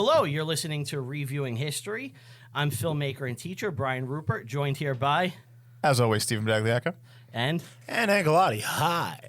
Hello, you're listening to Reviewing History. I'm filmmaker and teacher Brian Rupert, joined here by... As always, Stephen Bagliacco. And Angelotti. Hi.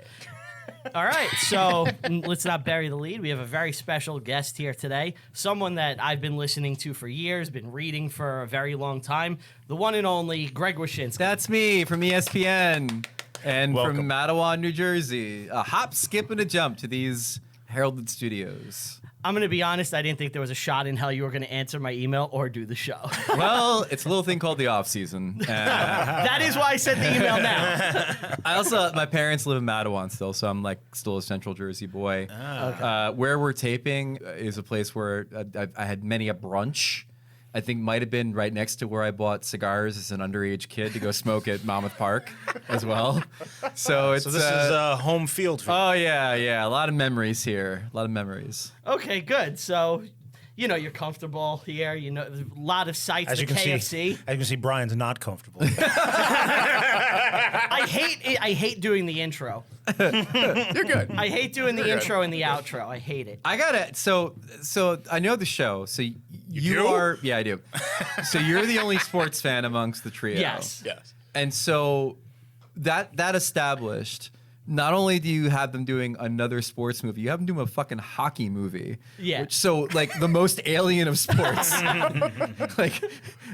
all right, so let's not bury the lead. We have a very special guest here today, someone that I've been listening to for years, been reading for a very long time, the one and only Greg Wyshynski. That's me from ESPN and Welcome. from Matawan, New Jersey. A hop, skip, and a jump to these heralded studios. I'm going to be honest, I didn't think there was a shot in hell you were going to answer my email or do the show. Well, it's a little thing called the off season. That is why I sent the email now. I also, my parents live in Matawan still, so I'm like still a Central Jersey boy. Where we're taping is a place where I had many a brunch. I think might have been right next to where I bought cigars as an underage kid to go smoke at Monmouth Park as well. So it's So this is home field for you. oh yeah, a lot of memories here, a lot of memories. Okay, good. So, you know, you're comfortable here. You know, there's a lot of sites, As the you can KFC. see, as you can see, Brian's not comfortable. I hate doing the intro. You're good. I hate doing the You're good. intro and the outro. I hate it. I gotta. So I know the show. So you do? are. Yeah, I do. So you're the only sports fan amongst the trio. Yes. Yes. And so that established. Not only do you have them doing another sports movie, you have them doing a fucking hockey movie. Yeah. So like the most alien of sports. Like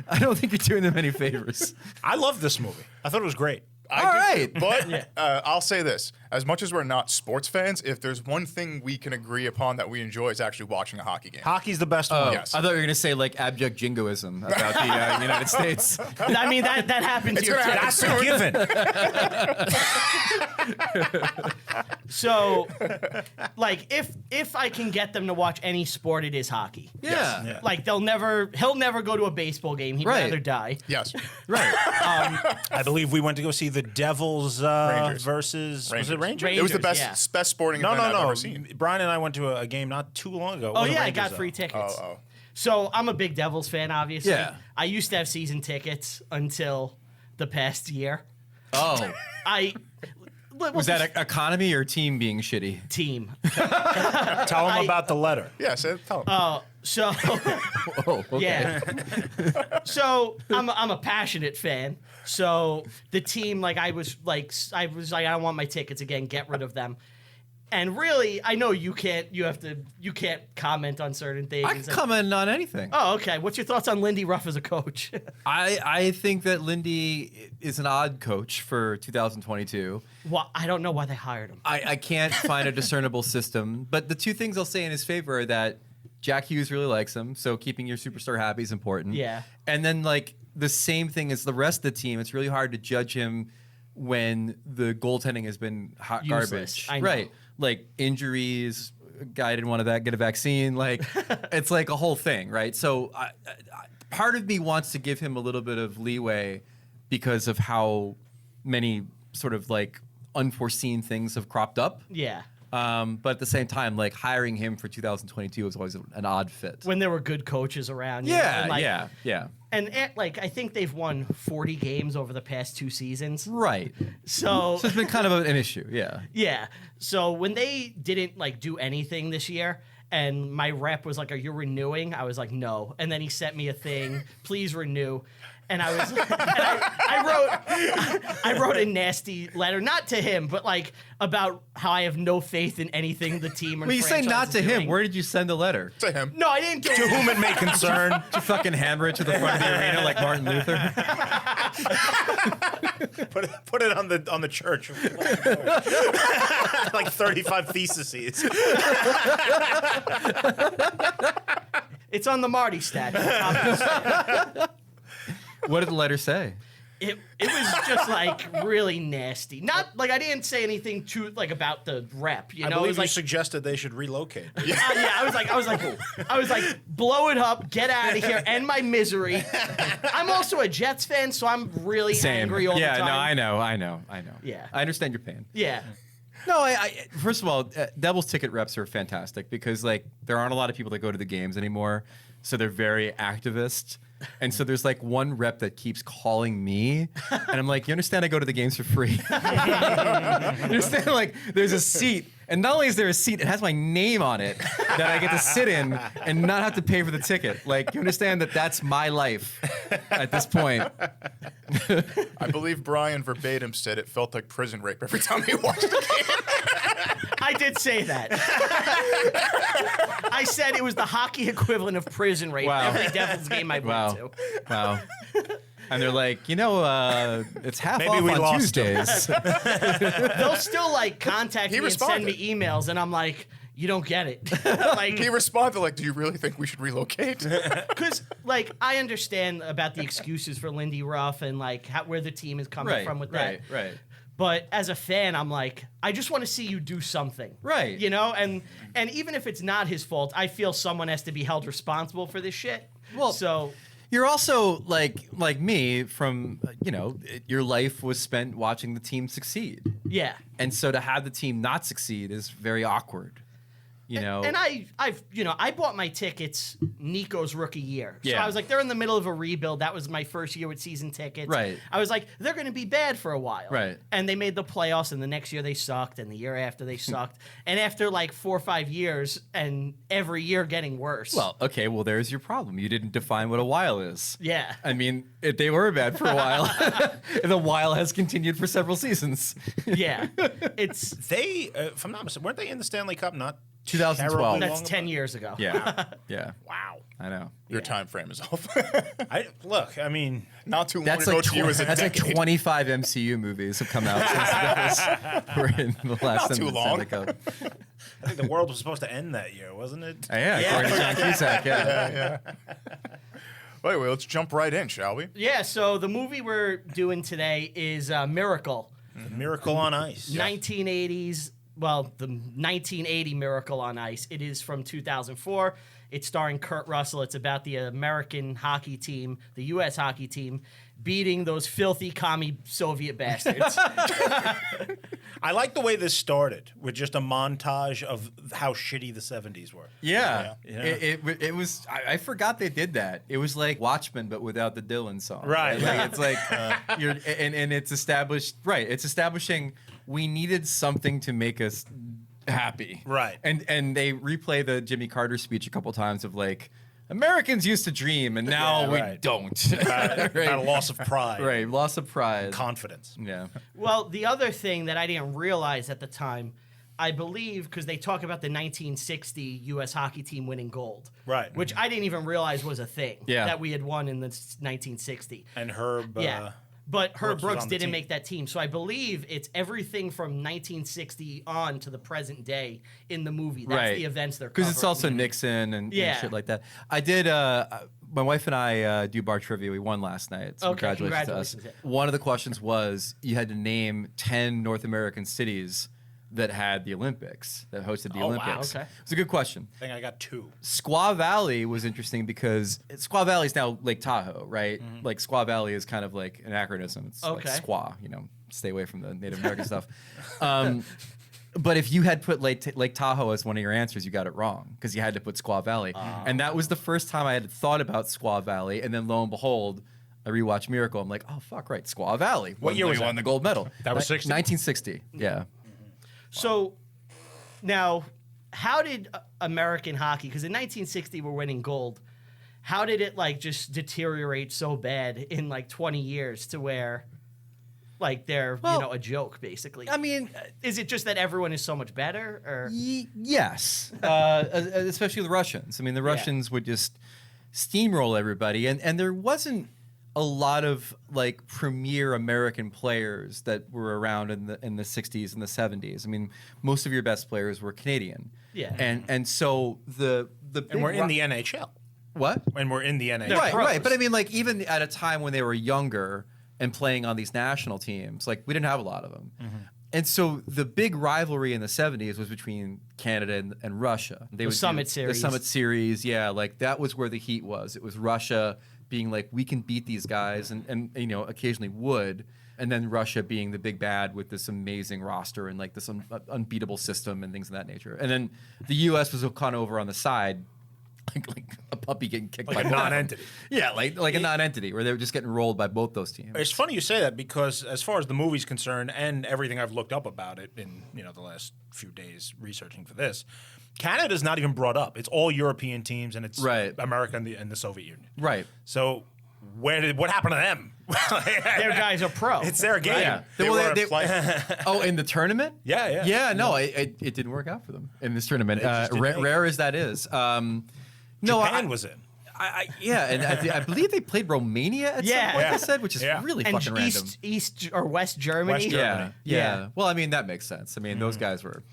I don't think you're doing them any favors. I love this movie. I thought it was great. I All do right. too, But I'll say this. As much as we're not sports fans, if there's one thing we can agree upon that we enjoy is actually watching a hockey game. Hockey's the best one. Yes. I thought you were gonna say like abject jingoism about the United States. I mean, that happens here gonna too. happen. That's a given. So, like, if I can get them to watch any sport, it is hockey. Yeah. Yeah. Like, he'll never go to a baseball game. He'd Right. rather die. Yes. Right. I believe we went to go see the Devils Rangers. versus was it Rangers? It was the Rangers, best sporting No, event no, I've no. ever seen. Brian and I went to a game not too long ago. It Oh wasn't yeah, I Rangers, got though. free tickets. Oh. So I'm a big Devils fan, obviously. Yeah. I used to have season tickets until the past year. Oh. Was that economy or team being shitty? team? Tell them about the letter. Yes. Tell them. So Oh, okay. yeah. So I'm a passionate fan. So the team, I was like, I don't want my tickets again. Get rid of them. And really, I know you can't comment on certain things. I can comment on anything. Oh, okay. What's your thoughts on Lindy Ruff as a coach? I think that Lindy is an odd coach for 2022. Well, I don't know why they hired him. I can't find a discernible system. But the two things I'll say in his favor are that Jack Hughes really likes him, so keeping your superstar happy is important. Yeah. And then the same thing as the rest of the team, it's really hard to judge him when the goaltending has been hot Useless. garbage. I know. Right. Like injuries, a guy didn't want to get a vaccine. Like it's like a whole thing, right? So part of me wants to give him a little bit of leeway because of how many sort of like unforeseen things have cropped up. Yeah. But at the same time, like hiring him for 2022 was always an odd fit. When there were good coaches around. You know, Yeah, and yeah. And I think they've won 40 games over the past 2 seasons. Right. So So it's been kind of an issue, yeah. yeah. So when they didn't do anything this year, and my rep was like, "Are you renewing?" I was like, "No." And then he sent me a thing, "Please renew." And I was, and I wrote a nasty letter, not to him, but about how I have no faith in anything the team. Well, you say not to him. Where did you send the letter? To him. No, I didn't do To it. whom it may concern. Did you fucking hammer it to the front of the arena like Martin Luther? Put it on the church. Like 35 theses. It's on the Marty statue. What did the letter say? It was just really nasty. Not I didn't say anything to about the rep. You I know, it believe was you suggested they should relocate. yeah, I was like, blow it up, get out of here, end my misery. I'm also a Jets fan, so I'm really angry all the time. No, I know. Yeah. I understand your pain. Yeah. No, I first of all, Devils ticket reps are fantastic because there aren't a lot of people that go to the games anymore, so they're very activist. And so there's one rep that keeps calling me, and I'm like, you understand I go to the games for free? You understand? There's a seat And not only is there a seat, it has my name on it that I get to sit in and not have to pay for the ticket. Like, you understand that that's my life at this point. I believe Brian verbatim said it felt like prison rape every time he watched the game. I did say that. I said it was the hockey equivalent of prison rape. Wow. Every Devils game I went to. Wow. And they're like, it's half Maybe off we on lost him. Tuesdays. They'll still like contact He me and send responded. me emails, and I'm like, you don't get it. Like, He responded like, "Do you really think we should relocate?" because like I understand about the excuses for Lindy Ruff and like where the team is coming from with that. Right. But as a fan, I'm like, I just want to see you do something. Right. And even if it's not his fault, I feel someone has to be held responsible for this shit. Well, so You're also like me from, your life was spent watching the team succeed. yeah. And so to have the team not succeed is very awkward. And I bought my tickets Nico's rookie year. So Yeah. I was like, they're in the middle of a rebuild. That was my first year with season tickets. Right. I was like, they're going to be bad for a while. Right. And they made the playoffs, and the next year they sucked, and the year after they sucked. And after like 4 or 5 years, and every year getting worse. Well, okay, there's your problem. You didn't define what a while is. yeah. I mean, they were bad for a while. And the while has continued for several seasons. Yeah. It's They, if I'm not mistaken, weren't they in the Stanley Cup? Not 2012. terribly that's long 10 ago? years ago. Yeah. Yeah. Wow. I know. Your time frame is off. I mean, Not too long That's ago like, to you as a that's like decade. 25 MCU movies have come out since those were in the last Not too long. Stanley Cup. I think the world was supposed to end that year, wasn't it? Yeah, according to John Cusack, yeah. Wait, let's jump right in, shall we? Yeah, so the movie we're doing today is Miracle. The Miracle on Ice. 1980s, well, the 1980 Miracle on Ice. It is from 2004. It's starring Kurt Russell. It's about the American hockey team, the U.S. hockey team, beating those filthy commie Soviet bastards. I like the way this started with just a montage of how shitty the 70s were. Yeah. Yeah. It was, I forgot they did that. It was like Watchmen, but without the Dylan song. Right. Like, it's like, and it's established, right. It's establishing we needed something to make us happy. Right. And they replay the Jimmy Carter speech a couple times of like, Americans used to dream and now Yeah, we right. don't. About a loss of pride. Right. Loss of pride. Confidence. Yeah. Well, the other thing that I didn't realize at the time, I believe, because they talk about the 1960 U.S. hockey team winning gold. Right. Which I didn't even realize was a thing. Yeah. That we had won in the 1960. And Herb. Yeah. But Herb Brooks was Brooks on the didn't team. make that team. So I believe it's everything from 1960 on to the present day in the movie. That's Right. the events they're Because it's covering. also Nixon and Yeah. shit like that. I did. My wife and I do bar trivia. We won last night. So Okay, congratulations to us. congratulations. One of the questions was you had to name 10 North American cities that had the Olympics, that hosted the Oh, wow, Olympics. okay. It's a good question. I think I got 2. Squaw Valley was interesting because Squaw Valley is now Lake Tahoe, right? Like Squaw Valley is kind of like an anachronism. It's like Okay. Squaw, stay away from the Native American stuff. But if you had put Lake Tahoe as one of your answers, you got it wrong because you had to put Squaw Valley. And that was the first time I had thought about Squaw Valley. And then lo and behold, I rewatched Miracle. I'm like, oh, fuck, right. Squaw Valley. What year was won that? the gold medal? That was 60? 1960. Yeah. So now, how did American hockey, because in 1960 we're winning gold, how did it like just deteriorate so bad in like 20 years to where like they're, Well, a joke basically? I mean, Is it just that everyone is so much better or? Yes, especially the Russians. I mean, the Russians would just steamroll everybody, and there wasn't a lot of like premier American players that were around in the 60s and the 70s. I mean, most of your best players were Canadian. Yeah. and so the big And we're in the NHL. what? And we're in the NHL. They're Right, pros. right. But I mean, like even at a time when they were younger and playing on these national teams, like we didn't have a lot of them. And so the big rivalry in the 70s was between Canada and Russia. They would do Summit Series. The Summit Series, yeah. Like that was where the heat was. It was Russia being like, we can beat these guys and occasionally would. And then Russia being the big bad with this amazing roster and like this unbeatable system and things of that nature. And then the U.S. was kind of over on the side. like a puppy getting kicked Like by a both of them. non-entity. Yeah, like a non-entity where they were just getting rolled by both those teams. It's funny you say that because as far as the movie's concerned and everything I've looked up about it in the last few days researching for this, Canada's not even brought up. It's all European teams and it's Right. America and the Soviet Union. Right. So what happened to them? Their guys are pro. It's their game. Yeah. They Well, were they- a flight. Oh, in the tournament? Yeah. Yeah, no, it didn't work out for them in this tournament. just didn't make it. Rare as that is. No, Japan was in. yeah, and I believe they played Romania at Yeah. some point. Yeah. They said, which is Yeah. really and fucking random. East or West Germany. West Germany. Yeah, yeah, Yeah. Well, I mean that makes sense. I mean those guys were,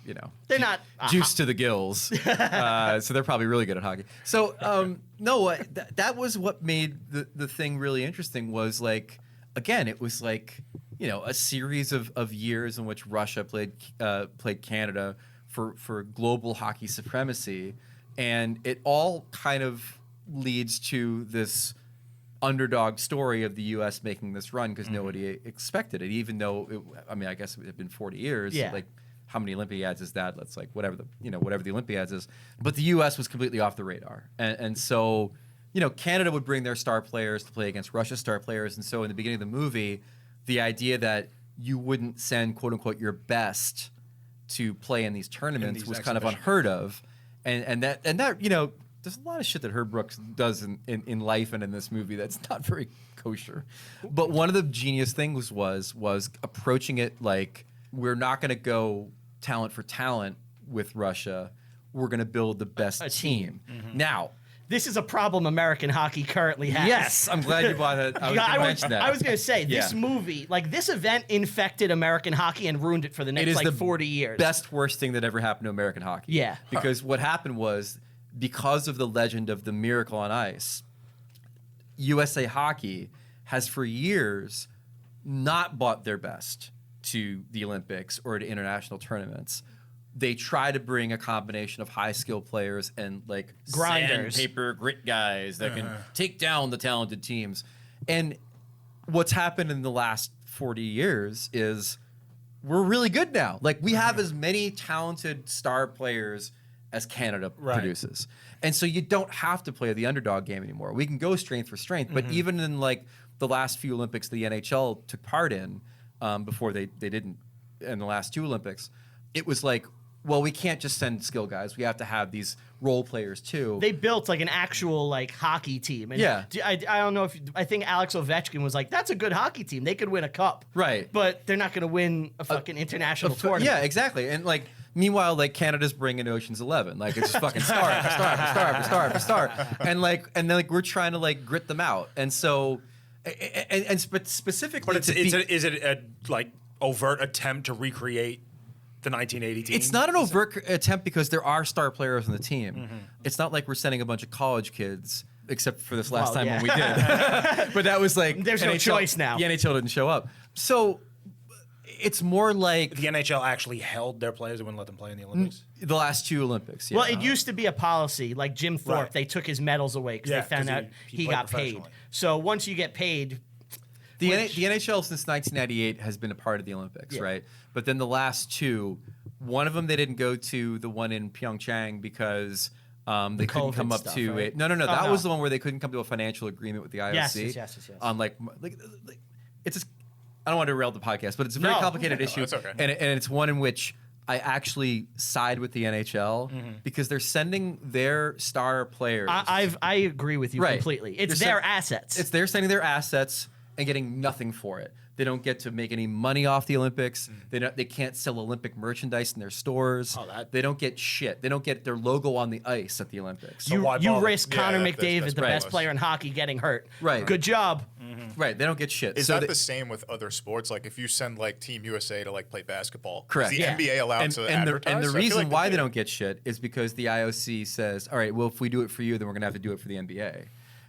They're not juiced to the gills, so they're probably really good at hockey. So no, that was what made the thing really interesting. Was like again, it was like a series of years in which Russia played Canada for global hockey supremacy, and it all kind of leads to this underdog story of the U.S. making this run because nobody expected it, even though I guess it had been 40 years. Yeah. Like, how many Olympiads is that? Let's like whatever the Olympiads is. But the U.S. was completely off the radar, and so Canada would bring their star players to play against Russia's star players, and so in the beginning of the movie, the idea that you wouldn't send quote unquote your best to play in these tournaments these was kind of exhibitions. unheard of, and that there's a lot of shit that Herb Brooks does in life and in this movie that's not very kosher. But one of the genius things was approaching it like, we're not going to go talent for talent with Russia. We're going to build the best A team. team. Now, This is a problem American hockey currently has. yes, I'm glad you brought that. I was going to mention that. I was going to say, this Yeah. movie, like this event infected American hockey and ruined it for the It next is like the 40 years. best worst thing that ever happened to American hockey. Yeah. Because what happened was, because of the legend of the Miracle on Ice, USA Hockey has for years not bought their best to the Olympics or to international tournaments. They try to bring a combination of high skill players and like Grinders. sandpaper grit guys that can take down the talented teams. And what's happened in the last 40 years is we're really good now. Like, we have as many talented star players as Canada produces. And so you don't have to play the underdog game anymore. We can go strength for strength. But even in like the last few Olympics the NHL took part in, before they didn't in the last two Olympics, it was like, well, we can't just send skill guys. We have to have these role players too. They built like an actual like hockey team. And Yeah. I don't know if I think Alex Ovechkin was like, that's a good hockey team. They could win a cup. Right. But they're not going to win a fucking international tournament. Yeah, exactly. And like, meanwhile, like Canada's bringing Ocean's 11, like it's just fucking star after star after star after star after star, and then like we're trying to like grit them out, and so, and specifically, But is it a like overt attempt to recreate the 1980 team? It's not an overt attempt because there are star players on the team. It's not like we're sending a bunch of college kids, except for this last Well, time yeah. when we did. But that was like There's no choice now. The NHL didn't show up, so it's more like The NHL actually held their players and wouldn't let them play in the Olympics. the last two Olympics. Yeah. Well, it used to be a policy. Like Jim Thorpe, Right. they took his medals away because Yeah, they found 'cause out he he played got paid. professionally. So once you get paid, The NHL since 1998 has been a part of the Olympics, Yeah. right? But then the last two, one of them they didn't go to, the one in Pyeongchang because they couldn't COVID come up stuff, to right? it. No. Oh, That no. was the one where they couldn't come to a financial agreement with the IOC. yes. On like it's just, I don't want to derail the podcast, but it's a very No. complicated No, issue, that's okay. and it's one in which I actually side with the NHL because they're sending their star players. I agree with you Right. completely. It's They're their sen- assets. They're sending their assets and getting nothing for it. They don't get to make any money off the Olympics. They can't sell Olympic merchandise in their stores. They don't get shit. They don't get their logo on the ice at the Olympics. So why you bother? risk Yeah, Connor that's McDavid, the best pointless. player in hockey, getting hurt. Right. Good job. Right, they don't get shit. Is So that they- the same with other sports? Like if you send like Team USA to like play basketball, Correct. is the Yeah. NBA allowed to advertise? and the I feel reason like why they do. don't get shit is because the IOC says, all right, well, if we do it for you, then we're going to have to do it for the NBA.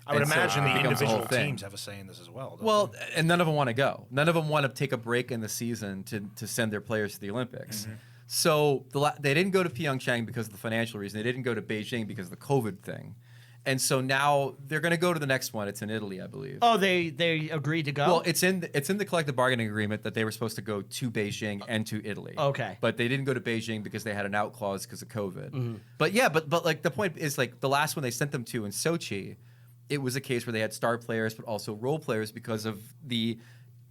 I would And so imagine it the becomes a whole individual thing. teams have a say in this as well. don't Well, and none of them want to go. None of them want to take a break in the season to send their players to the Olympics. So they didn't go to Pyeongchang because of the financial reason. They didn't go to Beijing because of the COVID thing. And so now they're going to go to the next one. It's in Italy, I believe. Oh, they agreed to go? Well, it's in the collective bargaining agreement that they were supposed to go to Beijing and to Italy. Okay. But they didn't go to Beijing because they had an out clause because of COVID. But yeah, but like the point is like the last one they sent them to in Sochi, it was a case where they had star players but also role players because of the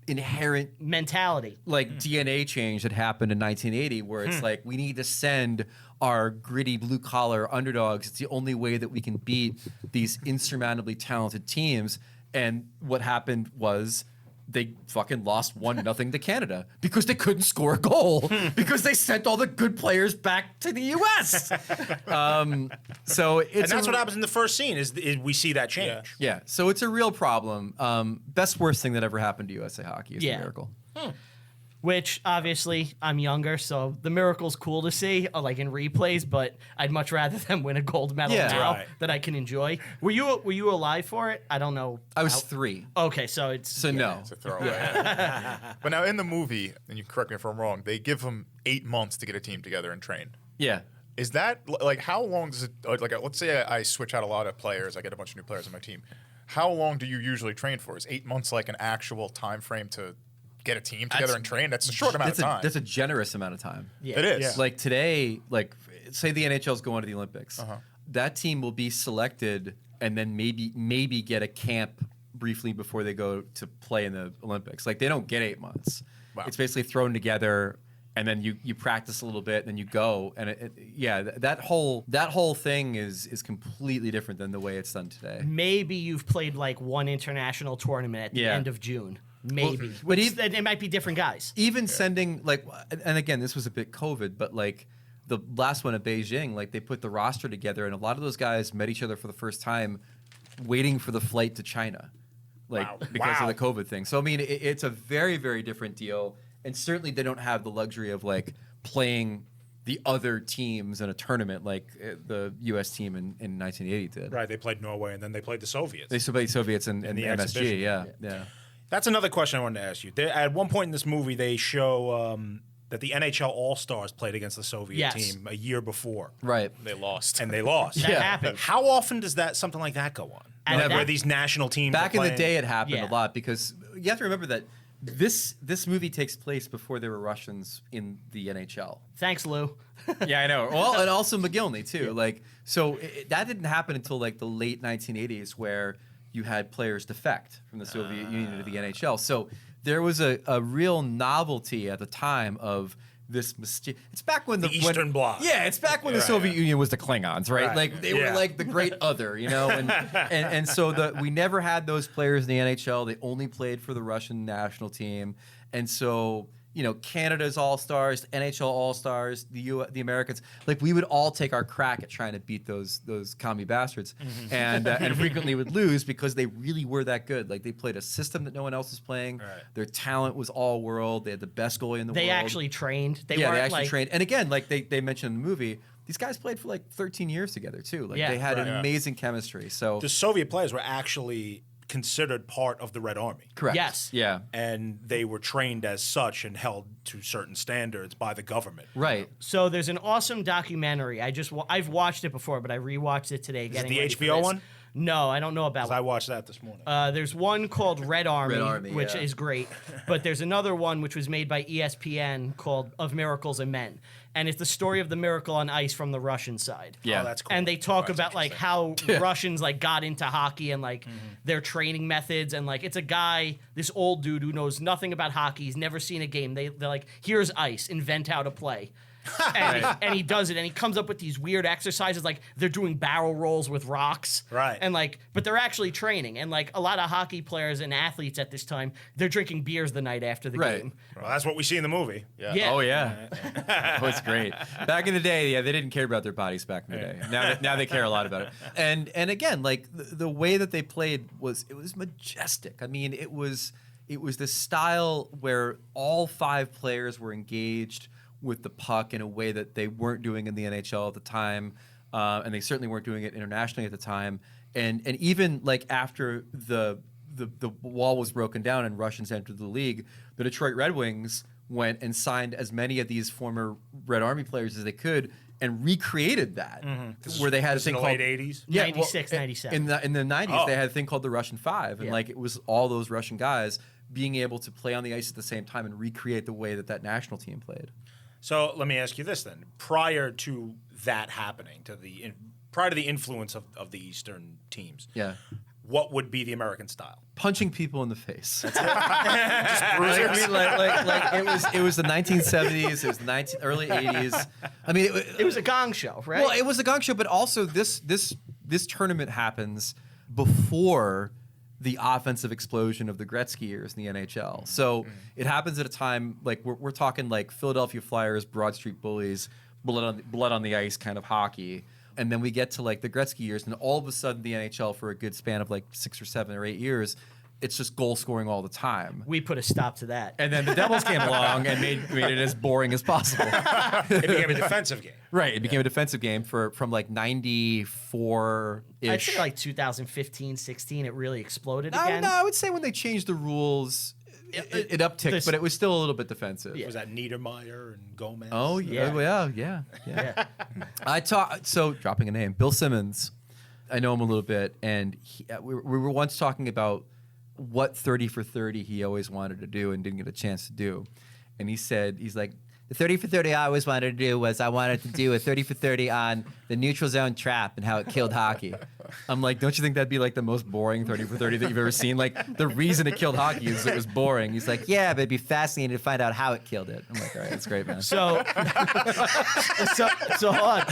inherent mentality, like DNA change that happened in 1980, where it's like we need to send our gritty blue collar underdogs. It's the only way that we can beat these insurmountably talented teams. And what happened was they fucking lost 1-0 to Canada because they couldn't score a goal because they sent all the good players back to the U.S. So it's And that's what happens in the first scene is we see that change. Yeah, so it's a real problem. Best worst thing that ever happened to USA Hockey is the Miracle. Which obviously I'm younger, so the Miracle's cool to see, like in replays. But I'd much rather them win a gold medal now that I can enjoy. Were you alive for it? I don't know. I was 3. Okay, so no. It's a throwaway. But now in the movie, and you correct me if I'm wrong, they give them 8 months to get a team together and train. Yeah. Is that like how long does it like? Let's say I switch out a lot of players, I get a bunch of new players on my team. How long do you usually train for? Is 8 months like an actual time frame to get a team together and train? That's a short amount of time. That's a generous amount of time. Yeah. It is. Yeah. Like today, like say the NHL's going to the Olympics. That team will be selected and then maybe get a camp briefly before they go to play in the Olympics. Like they don't get 8 months. Wow. It's basically thrown together and then you practice a little bit and then you go and that whole thing is completely different than the way it's done today. Maybe you've played like one international tournament at the end of June. Maybe. But it might be different guys. Even sending like, and again, this was a bit COVID, but like the last one at Beijing, like they put the roster together, and a lot of those guys met each other for the first time, waiting for the flight to China, like because of the COVID thing. So I mean, it's a very, very different deal, and certainly they don't have the luxury of like playing the other teams in a tournament like the U.S. team in 1980 did. Right, they played Norway, and then they played the Soviets. They played Soviets in the MSG. exhibition. Yeah. That's another question I wanted to ask you. At one point in this movie, they show that the NHL All-Stars played against the Soviet team a year before. Right. They lost. And they lost. That happened. How often does something like that go on? And Where these national teams Back are in the playing? day, it happened Yeah. a lot because you have to remember that this movie takes place before there were Russians in the NHL. Thanks, Lou. Yeah, I know. Well, and also McGillney too. Like, so that didn't happen until like the late 1980s, where you had players defect from the Soviet Union to the NHL. So there was a real novelty at the time of this mysterious. It's back when The Eastern Bloc. Yeah, it's back when the Soviet Union was the Klingons, right? Right. Like they were like the great other, you know. And so we never had those players in the NHL. They only played for the Russian national team, and so. You know, Canada's All-Stars, NHL All-Stars, the Americans, like we would all take our crack at trying to beat those commie bastards, and frequently would lose because they really were that good. Like they played a system that no one else was playing. Right. Their talent was all world. They had the best goalie in the world. They actually trained. They they weren't actually like, trained. And again, like they mentioned in the movie, these guys played for like 13 years together too. Like they had amazing chemistry. So The Soviet players were actually considered part of the Red Army. correct. Yes. Yeah. And they were trained as such and held to certain standards by the government. Right. So there's an awesome documentary. I've watched it before, but I rewatched it today. Is it getting the ready for HBO this. one? No, I don't know about. I watched that this morning. There's one called Red Army, which yeah. is great, but there's another one which was made by ESPN called Of Miracles and Men, and it's the story of the miracle on ice from the Russian side. Yeah. Oh, that's cool. And they talk That's about like how Russians like got into hockey and like their training methods, and like it's a guy, this old dude who knows nothing about hockey. He's never seen a game. They're like, here's ice, invent how to play. And he does it, and he comes up with these weird exercises, like they're doing barrel rolls with rocks, Right. And like, but they're actually training, and like a lot of hockey players and athletes at this time, they're drinking beers the night after the Right. game. Well, that's what we see in the movie. Yeah. Oh yeah, oh, it's great. Back in the day, yeah, they didn't care about their bodies back in the day. Now they care a lot about it. And again, like the way that they played was majestic. I mean, it was the style where all 5 players were engaged with the puck in a way that they weren't doing in the NHL at the time, and they certainly weren't doing it internationally at the time. And even like after the wall was broken down and Russians entered the league, the Detroit Red Wings went and signed as many of these former Red Army players as they could and recreated that, where they had a This thing in the called late 80s? 96, 97. In the 90s, Oh. they had a thing called the Russian Five, and Yeah. like it was all those Russian guys being able to play on the ice at the same time and recreate the way that national team played. So let me ask you this then: prior to that happening, prior to the influence of the Eastern teams, Yeah. what would be the American style? Punching people in the face. Bruisers? It was the 1970s. It was the early 80s. I mean, it was a gong show, right? Well, it was a gong show, but also this tournament happens before the offensive explosion of the Gretzky years in the NHL. So it happens at a time like we're talking like Philadelphia Flyers, Broad Street Bullies, blood on the ice kind of hockey. And then we get to like the Gretzky years, and all of a sudden the NHL for a good span of like 6 or 7 or 8 years, it's just goal scoring all the time. we put a stop to that. And then the Devils came along and made it as boring as possible. It became a defensive game. Right, it became a defensive game from like 94-ish. I'd say like 2015, 16, it really exploded again. No, I would say when they changed the rules, it upticked, but it was still a little bit defensive. Yeah. Was that Niedermeyer and Gomez? Oh yeah. Yeah. So dropping a name, Bill Simmons. I know him a little bit, and we were once talking about what 30 for 30 he always wanted to do and didn't get a chance to do. And he said, he's like, the 30 for 30 I always wanted to do was I wanted to do a 30 for 30 on the neutral zone trap and how it killed hockey. I'm like, don't you think that'd be like the most boring 30 for 30 that you've ever seen? Like, the reason it killed hockey is it was boring. He's like, yeah, but it'd be fascinating to find out how it killed it. I'm like, all right, that's great, man. So hold on.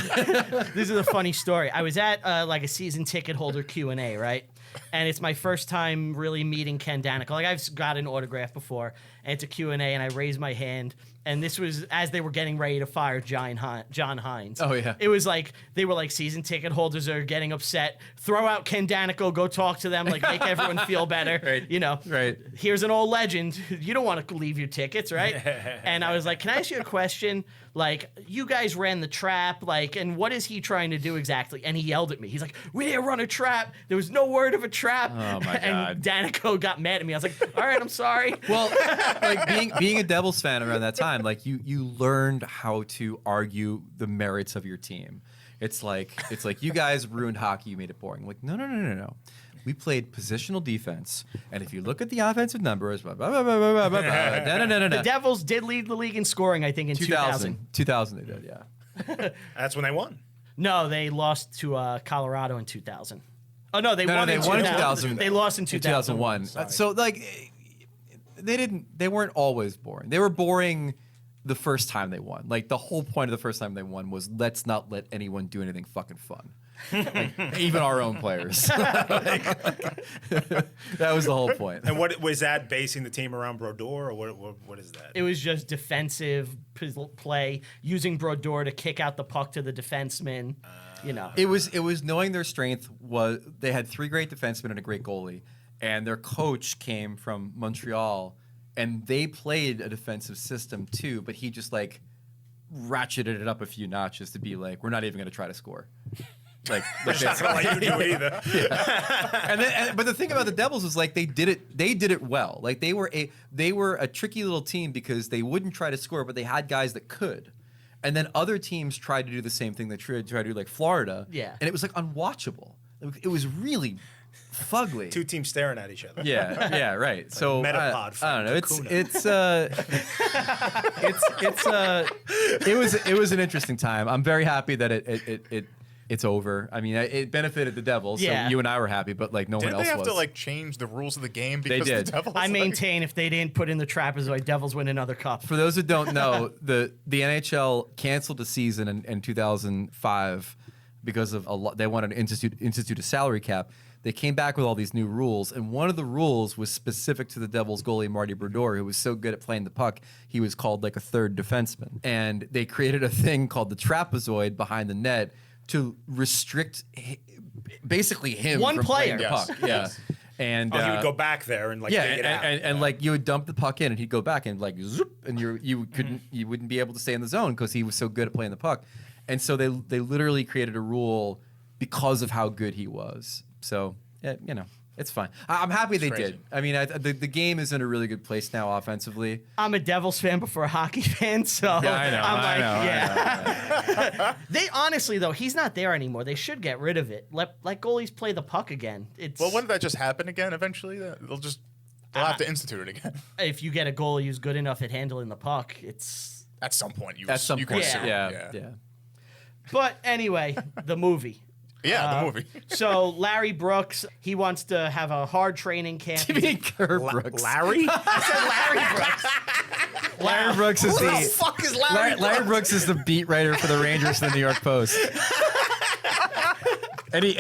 This is a funny story. I was at like a season ticket holder Q&A, right? And it's my first time really meeting Ken Danica. Like, I've got an autograph before, and it's a Q&A, and I raised my hand. And this was as they were getting ready to fire John Hines. Oh, yeah. It was like they were like season ticket holders are getting upset. Throw out Ken Danica, go talk to them, like make everyone feel better. Right. You know. Right. Here's an old legend. You don't want to leave your tickets, right? And I was like, can I ask you a question? Like, you guys ran the trap, like, and what is he trying to do exactly? And he yelled at me. He's like, we didn't run a trap. There was no word of a trap. Oh, my And God. Danico got mad at me. I was like, all right, I'm sorry. Well, like being a Devils fan around that time, like you learned how to argue the merits of your team. It's like you guys ruined hockey, you made it boring. Like, no. We played positional defense, and if you look at the offensive numbers, The the Devils did lead the league in scoring, I think, in 2000. 2000 they did, yeah. That's when they won. No, they lost to Colorado in 2000. Oh, no, they No, won they in won in 2000. 2000. They lost in 2001. Sorry. So like they weren't always boring. They were boring the first time they won. Like, the whole point of the first time they won was let's not let anyone do anything fucking fun. Like, even our own players. That was the whole point. And what was that basing the team around Brodeur, or what is that? It was just defensive play, using Brodeur to kick out the puck to the defenseman. You know, It was knowing their strength was they had 3 great defensemen and a great goalie, and their coach came from Montreal, and they played a defensive system too, but he just like ratcheted it up a few notches to be like, we're not even going to try to score. Like, They're not gonna let you do it either. but the thing about the Devils was like they did it well. Like, they were a tricky little team because they wouldn't try to score, but they had guys that could. And then other teams tried to do the same thing. They tried to do like Florida. Yeah. And it was like unwatchable. It was really fugly. 2 teams staring at each other. Yeah, right. So Metapod I don't know. from It was an interesting time. I'm very happy that it's over. I mean, it benefited the Devils. Yeah. So you and I were happy, but like no Didn't one else they have was. to like change the rules of the game because did. the Devils? I maintain if they didn't put in the trapezoid, Devils win another cup. For those who don't know, the NHL canceled the season in 2005 because of they wanted to institute a salary cap. They came back with all these new rules, and one of the rules was specific to the Devils goalie Marty Brodeur, who was so good at playing the puck, he was called like a third defenseman. And they created a thing called the trapezoid behind the net to restrict basically him One from playing player. the puck. Yeah. And He would go back there and like yeah, dig it out. and like you would dump the puck in, and he'd go back and like zoop, and you wouldn't be able to stay in the zone because he was so good at playing the puck, and so they literally created a rule because of how good he was. So yeah, It's fine. I'm happy they crazy. did. I mean, the game is in a really good place now offensively. I'm a Devils fan before a hockey fan, so Yeah, I know. I'm like, They honestly though, he's not there anymore. They should get rid of it. Let goalies play the puck again. It's Well, wouldn't that just happen again eventually? They'll have to institute it again. if you get a goalie who's good enough at handling the puck, it's. At some point, you At some you point, can assume. yeah. But anyway, the movie. Yeah, the movie. So Larry Brooks, he wants to have a hard training camp. You mean Kurt Brooks? Larry? I said Larry Brooks. Larry Brooks is Who the fuck is Larry? Larry Brooks is the beat writer for the Rangers in the New York Post. And we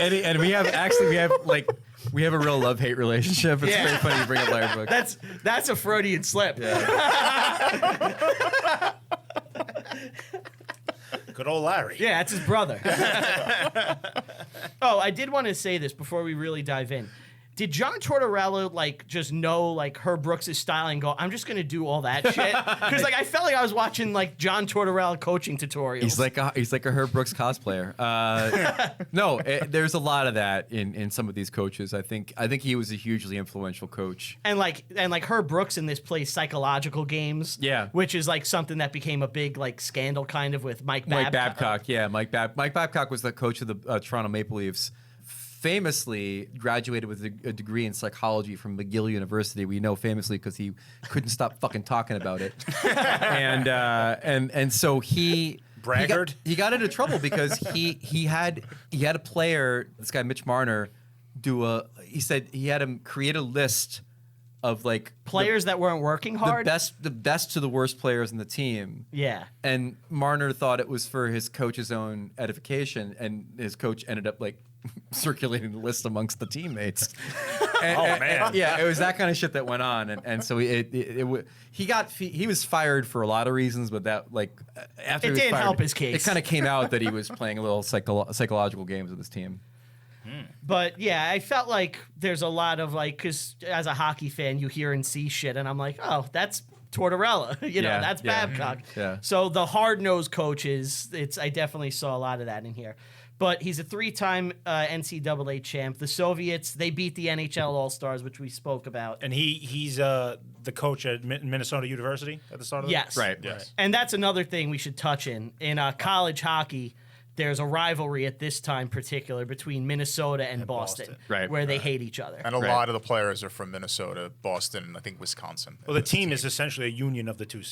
have a real love-hate relationship. It's Yeah. very funny you bring up Larry Brooks. That's a Freudian slip. Good old Larry. Yeah, that's his brother. Oh, I did want to say this before we really dive in. Did John Tortorella just know Herb Brooks' style and go, I'm just gonna do all that shit? Because I felt like I was watching John Tortorella coaching tutorials. He's like a Herb Brooks cosplayer. No, there's a lot of that in some of these coaches. I think he was a hugely influential coach. and Herb Brooks in this plays psychological games. Yeah. Which is something that became a big scandal kind of with Mike Babcock. Mike Babcock, yeah, Mike Babcock was the coach of the Toronto Maple Leafs. Famously graduated with a degree in psychology from McGill University. We know famously because he couldn't stop fucking talking about it, and so he Braggart. He got into trouble because he had a player, this guy Mitch Marner, he said he had him create a list of Players that weren't working hard. the best to the worst players in the team. Yeah. And Marner thought it was for his coach's own edification, and his coach ended up circulating the list amongst the teammates. Man. Yeah, it was that kind of shit that went on, and so he was fired for a lot of reasons, but that after It he was didn't fired, help his case. It kind of came out that he was playing a little psychological games with his team. But yeah, I felt like there's a lot of because as a hockey fan, you hear and see shit, and I'm like, oh, that's Tortorella, that's Babcock. Yeah. So the hard-nosed coaches, I definitely saw a lot of that in here. But he's a 3-time NCAA champ. The Soviets, they beat the NHL All-Stars, which we spoke about. And he's the coach at Minnesota University at the start of Yes. Right. Yes. And that's another thing we should touch in college hockey. There's a rivalry at this time particular between Minnesota and Boston, Right. where they hate each other. And a lot of the players are from Minnesota, Boston, and I think Wisconsin. Well, the team is essentially a union of the two.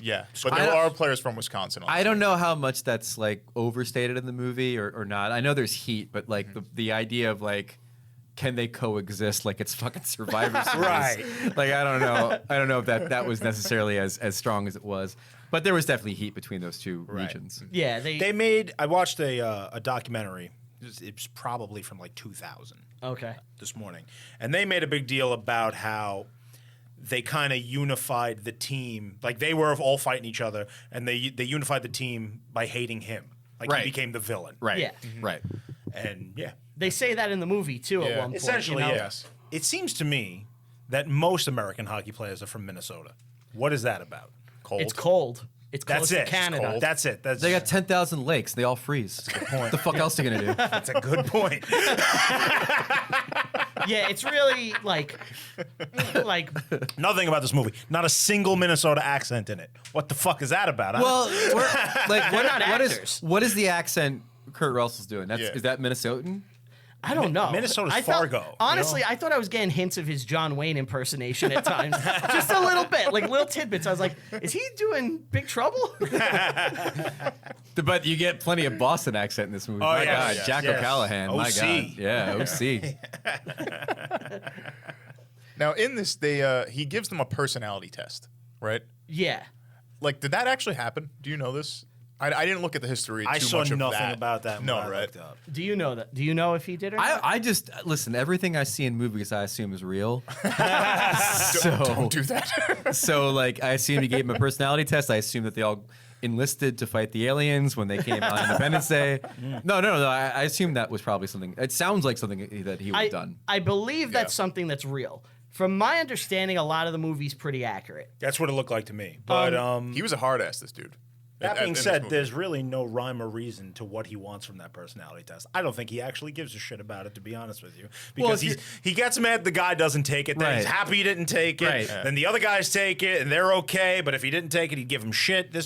Yeah, but there are players from Wisconsin. I don't know how much that's overstated in the movie or not. I know there's heat, but the idea of can they coexist like it's fucking Survivor Series? Right. I don't know if that was necessarily as strong as it was. But there was definitely heat between those two regions. Yeah, They made. I watched a documentary. It was probably from 2000. Okay. This morning, and they made a big deal about how they kind of unified the team. They were all fighting each other, and they unified the team by hating him. Right. He became the villain. Right. Yeah. Right. And yeah, They say that in the movie too at Yeah. one point. essentially, Yes. It seems to me that most American hockey players are from Minnesota. What is that about? Cold. It's cold. It's close That's to it. Canada. cold. That's it. They got 10,000 lakes. They all freeze. That's a good point. What the fuck else are you going to do? That's a good point. Yeah, it's really Nothing about this movie. Not a single Minnesota accent in it. What the fuck is that about? Huh? Well, We're not actors. What is the accent Kurt Russell's doing? Yeah. Is that Minnesotan? I don't know. Minnesota's I thought- Fargo, Honestly, I thought I was getting hints of his John Wayne impersonation at times. Just a little bit, little tidbits. I was like, is he doing Big Trouble? But you get plenty of Boston accent in this movie. My yes, God, yes, Jack yes. O'Callahan. My OC. God, yeah, OC. Now in this, he gives them a personality test, right? Yeah. Did that actually happen? Do you know this? I didn't look at the history. I too saw much of nothing that. about that. No, when I right? looked up. Do you know that? Do you know if he did or not? I just listen. Everything I see in movies, I assume is real. Don't do that. So I assume he gave him a personality test. I assume that they all enlisted to fight the aliens when they came on Independence Day. No. I assume that was probably something. It sounds like something that he would have done. I believe that's Yeah. something that's real. From my understanding, a lot of the movie's pretty accurate. That's what it looked like to me. But He was a hard ass, this dude. That being in this said, movie. there's really no rhyme or reason to what he wants from that personality test. I don't think he actually gives a shit about it, to be honest with you. Because he gets mad the guy doesn't take it, then he's Right. happy he didn't take it, Right. then the other guys take it, and they're okay, but if he didn't take it, he'd give him shit. He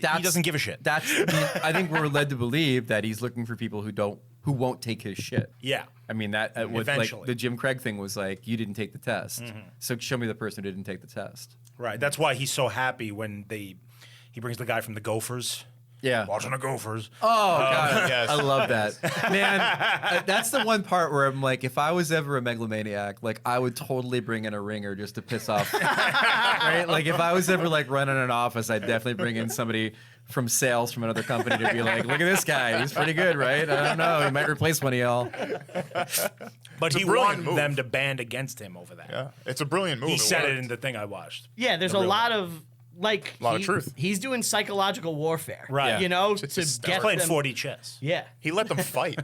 doesn't give a shit. I think we're led to believe that he's looking for people who won't take his shit. Yeah. I mean that with like Eventually. the Jim Craig thing was like you didn't take the test, so show me the person who didn't take the test. Right. That's why he's so happy when he brings the guy from the Gophers. Yeah. Watching the Gophers. Oh God, yes. I love that, man. That's the one part where I'm like, if I was ever a megalomaniac, like I would totally bring in a ringer just to piss off. Right? Like if I was ever like running an office, I'd definitely bring in somebody from sales from another company to be like, look at this guy, he's pretty good, right? I don't know, he might replace one of y'all. But he a brilliant wanted move. them to band against him over that. Yeah, it's a brilliant move. He It said it worked. in the thing I watched. Yeah, there's The a real lot one. of like Lot of truth. He's doing psychological warfare, Right. You know, Just to hysterical. get Playing them. 4D chess. Yeah, He let them fight,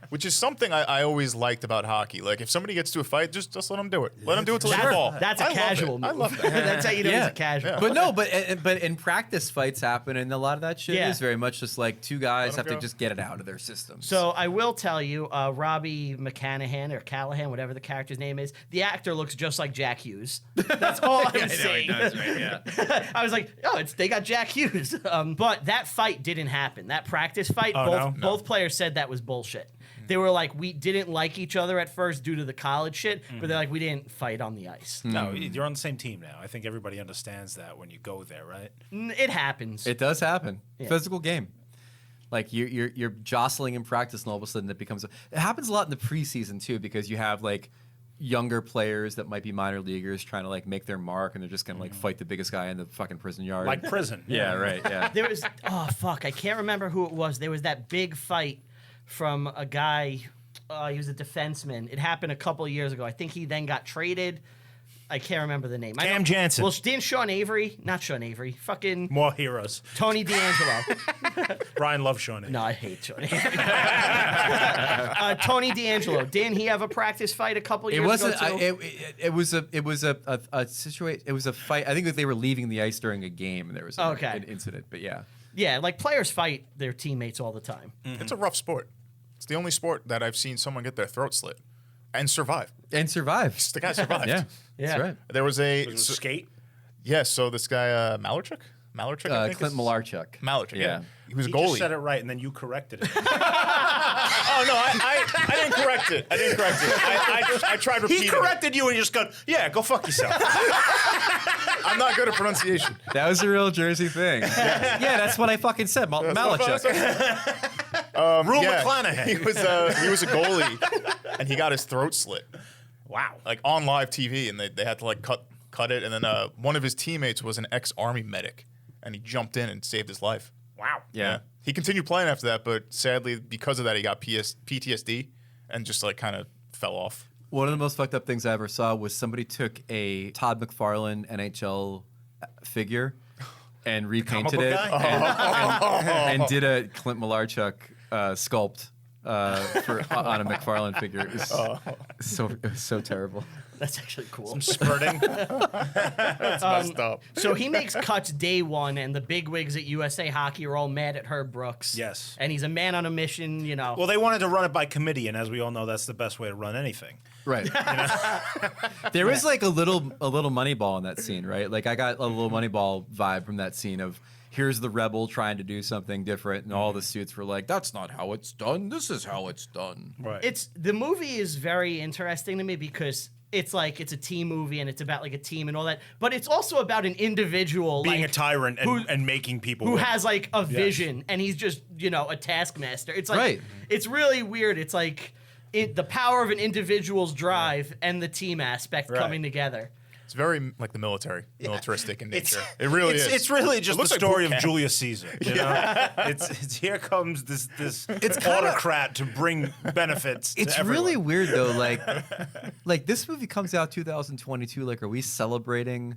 which is something I always liked about hockey. Like if somebody gets to a fight, just let them do it. Let them do it till they fall. that's a I love casual it. move. I love that. That's how you know he's a casual. Yeah. But no, but in practice fights happen, and a lot of that shit Yeah. is very much just like two guys Let 'em have to go. just get it out of their systems. So I will tell you, Robbie McCanahan or Callahan, whatever the character's name is, the actor looks just like Jack Hughes. That's all I'm saying. I was like, oh, they got Jack Hughes. But that fight didn't happen. That practice fight, Oh, both players said that was bullshit. They were like, we didn't like each other at first due to the college shit, but they're like, we didn't fight on the ice. No, you're on the same team now. I think everybody understands that when you go there, right? It happens. it does happen. Yeah. Physical game. Like you're jostling in practice, and all of a sudden it happens a lot in the preseason too, because you have like younger players that might be minor leaguers trying to like make their mark, and they're just gonna like fight the biggest guy in the fucking prison yard. Like prison. yeah, right. Yeah. There was I can't remember who it was. There was that big fight from a guy. He was a defenseman. It happened a couple of years ago. I think he then got traded. I can't remember the name. Cam Jansen. Well, didn't Sean Avery? Not Sean Avery. Fucking More heroes. Tony D'Angelo. Brian loves Shawnee. No, I hate Sean Avery. Tony D'Angelo. Didn't he have a practice fight a couple It years wasn't. ago too? It was a situation. It was a fight. I think that they were leaving the ice during a game, and there was an incident. But yeah, Yeah, like players fight their teammates all the time. It's a rough sport. It's the only sport that I've seen someone get their throat slit and survive. and survive. The guy survived. Yeah, Yeah. that's right. There was a Was it skate? so this guy Malarchuk, I think Clint is- Malarchuk. Malarchuk. Yeah, he was a He goalie. just said it right, and then you corrected it. Oh no, I didn't correct it. I tried repeating. He it. corrected you, and you just go, "Yeah, go fuck yourself." I'm not good at pronunciation. That was a real Jersey thing. Yeah, that's what I fucking said. Malarchuk. Rule Yeah, McClanahan. he was a goalie, and he got his throat slit. Wow. Like on live TV, and they had to like cut it. And then one of his teammates was an ex-army medic, and he jumped in and saved his life. Wow. Yeah. He continued playing after that, but sadly, because of that, he got PTSD and just like kind of fell off. One of the most fucked up things I ever saw was somebody took a Todd McFarlane NHL figure and repainted book it guy? and did a Clint Malarchuk sculpt on a McFarlane figure. It was so terrible. That's actually cool. Some spurting. That's messed up. So he makes cuts day one, and the bigwigs at USA Hockey are all mad at Herb Brooks. Yes. And he's a man on a mission, you know. Well, they wanted to run it by committee, and as we all know, that's the best way to run anything. Right. There was like a little Moneyball in that scene, right? Like I got a little Moneyball vibe from that scene of here's the rebel trying to do something different, and all the suits were like, "That's not how it's done. This is how it's done." Right. The movie is very interesting to me because it's like it's a team movie and it's about like a team and all that, but it's also about an individual Being like, a tyrant and making people who win. has like a vision and he's just a taskmaster. It's like Right. It's really weird. It's like the power of an individual's drive and the team aspect Right. coming together. It's very like the militaristic in nature. It really is. It's really just It the looks like story boot of camp. Julius Caesar. You know? It's here comes this autocrat to bring benefits. It's to everyone. really weird though. Like this movie comes out 2022. Like, are we celebrating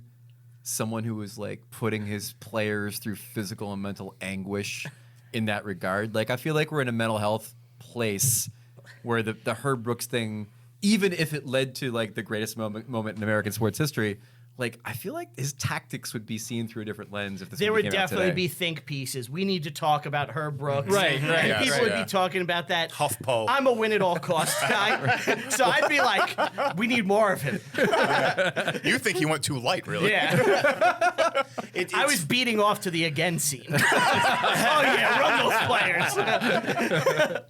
someone who was like putting his players through physical and mental anguish in that regard? Like, I feel like we're in a mental health place where the Herb Brooks thing, even if it led to like the greatest moment in American sports history, like I feel like his tactics would be seen through a different lens if this There movie would came out definitely today. be think pieces. We need to talk about Herb Brooks. Right, right. And Yes, people would yeah. be talking about that. HuffPo. I'm a win at all costs guy. So I'd be like, we need more of him. You think he went too light, really? Yeah. I was beating off to the again scene. Oh yeah, run those players.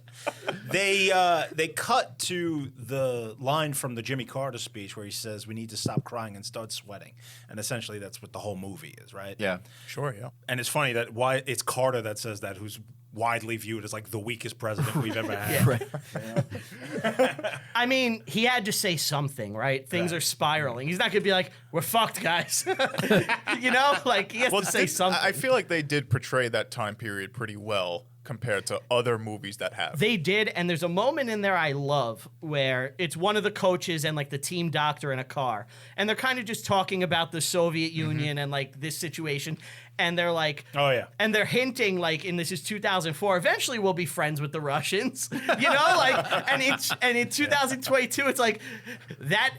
They cut to the line from the Jimmy Carter speech where he says we need to stop crying and start sweating, and essentially that's what the whole movie is, right? Yeah. Sure, yeah. And it's funny that why it's Carter that says that, who's widely viewed as like the weakest president we've ever had. I mean, he had to say something, right? Things are spiraling. He's not gonna be like, "We're fucked, guys." You know, like he has to say something. I feel like they did portray that time period pretty well compared to other movies that have. They did, and there's a moment in there I love where it's one of the coaches and like the team doctor in a car, and they're kind of just talking about the Soviet Union and like this situation, and they're like, Oh, yeah. and they're hinting like, and this is 2004. Eventually, we'll be friends with the Russians, you know, like, and in 2022, it's like that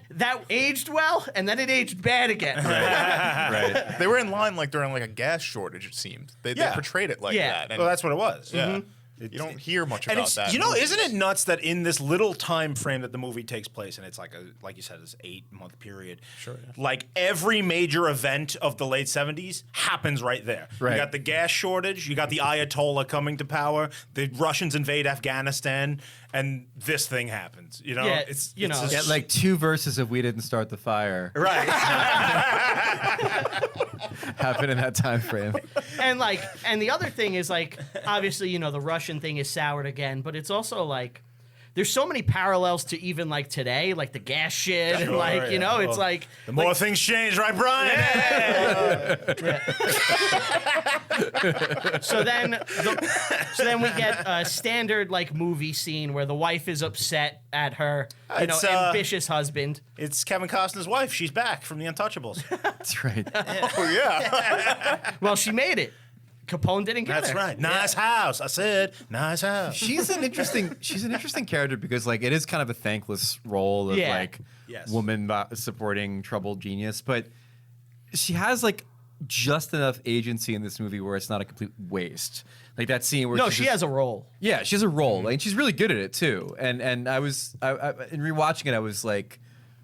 aged well, and then it aged bad again. Right. They were in line like during like a gas shortage. It seemed they portrayed it like Yeah. that. And Well, that's what it was. yeah. You don't hear much And about it's, that. you in know, movies. isn't it nuts that in this little time frame that the movie takes place, and it's like like you said, this 8-month period. Sure, yeah. Like every major event of the late 70s happens right there. Right. You got the gas shortage, you got the Ayatollah coming to power, the Russians invade Afghanistan, and this thing happens. You know, Yeah, it's you know. just- Yeah, like 2 verses of "We Didn't Start the Fire" right. happened in that time frame. And like, and the other thing is like, obviously, you know, the Russian thing is soured again, but it's also like, there's so many parallels to even like today, like the gas shit, and Sure, like, you know, yeah. it's Well, like The more things change, right, Brian? so then we get a standard like movie scene where the wife is upset at her, you know, It's, ambitious husband. It's Kevin Costner's wife. She's back from The Untouchables. That's right. Oh yeah. Well, she made it. Capone didn't get That's her. right. Nice house. I said, nice house. She's an interesting character because like it is kind of a thankless role of Yeah. like Yes. woman supporting troubled genius, but she has like just enough agency in this movie where it's not a complete waste. Like that scene where No, she's she just- has a role. Yeah, she has a role, and she's really good at it too. And in rewatching it, I was like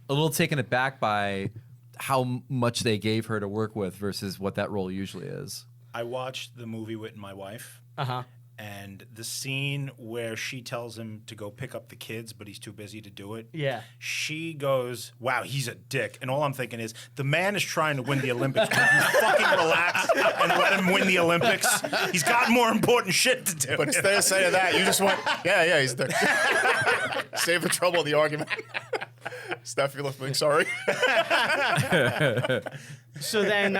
a little taken aback by how much they gave her to work with versus what that role usually is. I watched the movie with my wife, Uh-huh. and the scene where she tells him to go pick up the kids, but he's too busy to do it. Yeah. She goes, "Wow, he's a dick." And all I'm thinking is, the man is trying to win the Olympics. Will you fucking relax and let him win the Olympics? He's got more important shit to do. But instead of saying that, you just went, yeah, he's the save the trouble of the argument. Steph, you look like sorry. So then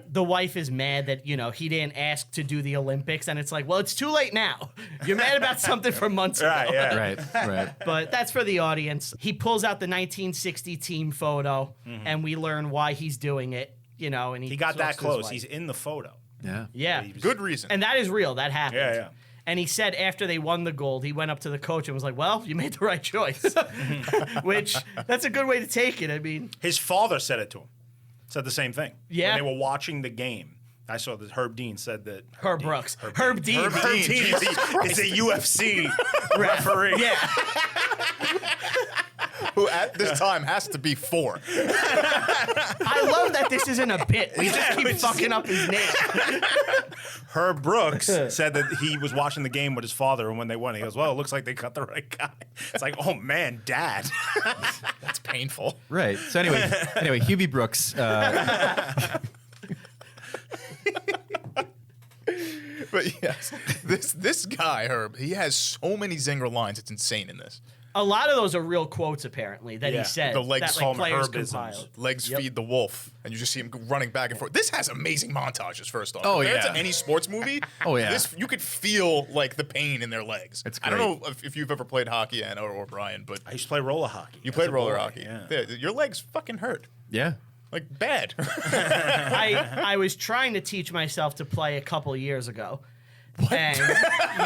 the wife is mad that, you know, he didn't ask to do the Olympics, and it's like, well, it's too late now. You're mad about something from months ago. Right, yeah. Right. But that's for the audience. He pulls out the 1960 team photo, and we learn why he's doing it, you know, and He got talks that to his close. wife. He's in the photo. Yeah. Yeah. Good reason. And that is real. That happened. Yeah, yeah. And he said after they won the gold, he went up to the coach and was like, well, you made the right choice. Which, that's a good way to take it. I mean, His father said it to him. Said the same thing. Yeah. When they were watching the game. I saw that Herb Dean said that. Herb Brooks. Herb Dean. Herb Dean Jesus is a UFC referee. Yeah. Who at this time has to be 4. I love that this isn't a bit. We just keep fucking up his name. Herb Brooks said that he was watching the game with his father, and when they won, he goes, "Well, it looks like they cut the right guy." It's like, oh man, Dad. That's painful. Right. So anyway, Hubie Brooks. But yes, this guy, Herb, he has so many zinger lines. It's insane in this. A lot of those are real quotes, apparently, that Yeah. he said. The legs that, call like, players Herbisms. compiled. Legs feed the wolf, and you just see him running back and forth. This has amazing montages. First off, Oh, compared yeah. to any sports movie. Oh, yeah. This you could feel like the pain in their legs. It's I don't great. know if you've ever played hockey, Anna or Brian, but I used to play roller hockey. you as played a roller boy, hockey. Yeah. Your legs fucking hurt, Yeah. like bad. I was trying to teach myself to play a couple years ago. And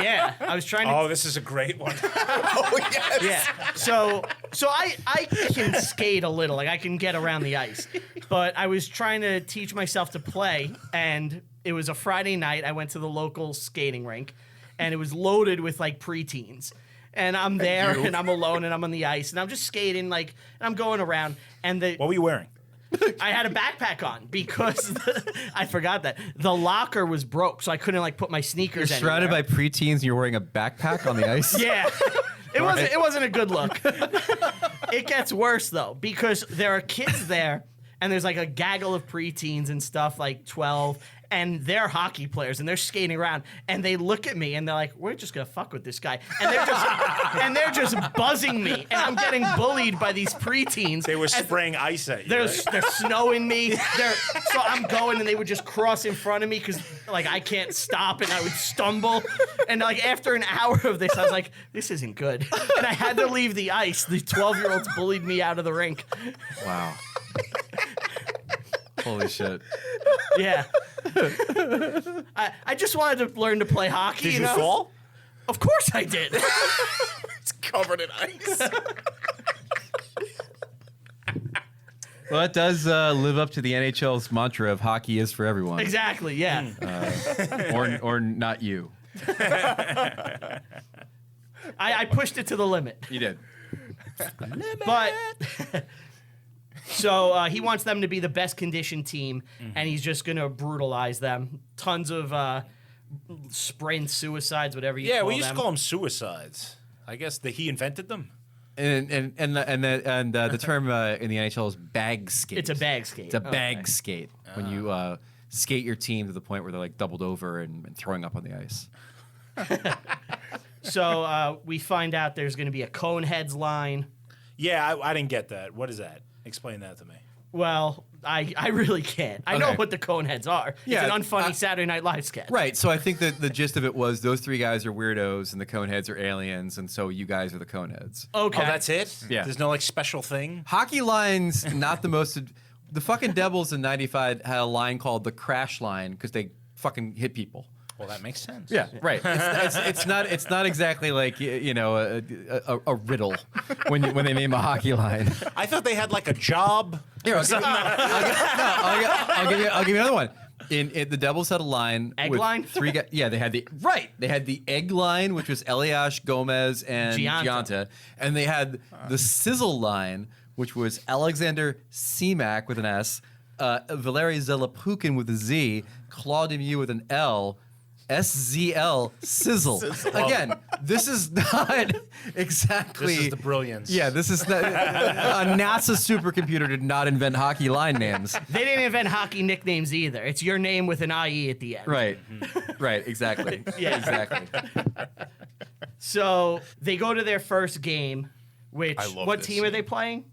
yeah, I was trying to. Oh, this is a great one. Oh yes. Yeah. So I can skate a little. Like I can get around the ice. But I was trying to teach myself to play, and it was a Friday night. I went to the local skating rink, and it was loaded with like preteens. And I'm there, and I'm alone, and I'm on the ice, and I'm just skating, like, and I'm going around. And What were you wearing? I had a backpack on because I forgot that the locker was broke, so I couldn't like put my sneakers. You're surrounded anywhere. by preteens, and you're wearing a backpack on the ice. Yeah, it wasn't a good look. It gets worse though because there are kids there, and there's like a gaggle of preteens and stuff, like 12. And they're hockey players, and they're skating around, and they look at me, and they're like, "We're just gonna fuck with this guy," and they're just buzzing me, and I'm getting bullied by these preteens. They were spraying ice at you. They're Right? snowing me. So I'm going, and they would just cross in front of me because like I can't stop, and I would stumble. And like after an hour of this, I was like, "This isn't good," and I had to leave the ice. The 12-year-olds bullied me out of the rink. Wow. Holy shit. Yeah. I just wanted to learn to play hockey. Did you know? fall? Of course I did. It's covered in ice. Well, it does live up to the NHL's mantra of hockey is for everyone. Exactly. Yeah. Or not you. I pushed it to the limit. You did. But so he wants them to be the best conditioned team, and he's just going to brutalize them. Tons of sprint suicides, whatever you Yeah, call we used them. to call them suicides. I guess that he invented them. And the term in the NHL is bag skate. It's a bag skate. It's a bag skate when you skate your team to the point where they're like doubled over and throwing up on the ice. So we find out there's going to be a Coneheads line. Yeah, I didn't get that. What is that? Explain that to me. Well, I really can't. I know Okay. what the Coneheads are. Yeah, it's an unfunny Saturday Night Live sketch. Right. So I think that the gist of it was those three guys are weirdos and the Coneheads are aliens, and so you guys are the Coneheads. Okay. Oh, that's it? Yeah. There's no like special thing? Hockey lines, not the most. The fucking Devils in '95 had a line called the crash line because they fucking hit people. Well, that makes sense. Yeah, right. It's not exactly like a riddle when they name a hockey line. I thought they had like a job. Here, I'll give you another one. In the Devils had a line. Egg with line? Three guys. Yeah, they had the egg line, which was Elias, Gomez, and Gianta. Gianta, and they had the sizzle line, which was Alexander Semak with an S, Valeri Zelepukin with a Z, Claude Lemieux with an L. SZL sizzle. Again, this is not exactly. This is the brilliance. Yeah, this is not, a NASA supercomputer did not invent hockey line names. They didn't invent hockey nicknames either. It's your name with an IE at the end. Right, right, exactly. Yeah. exactly. So they go to their first game, which I love what this team are scene. they playing?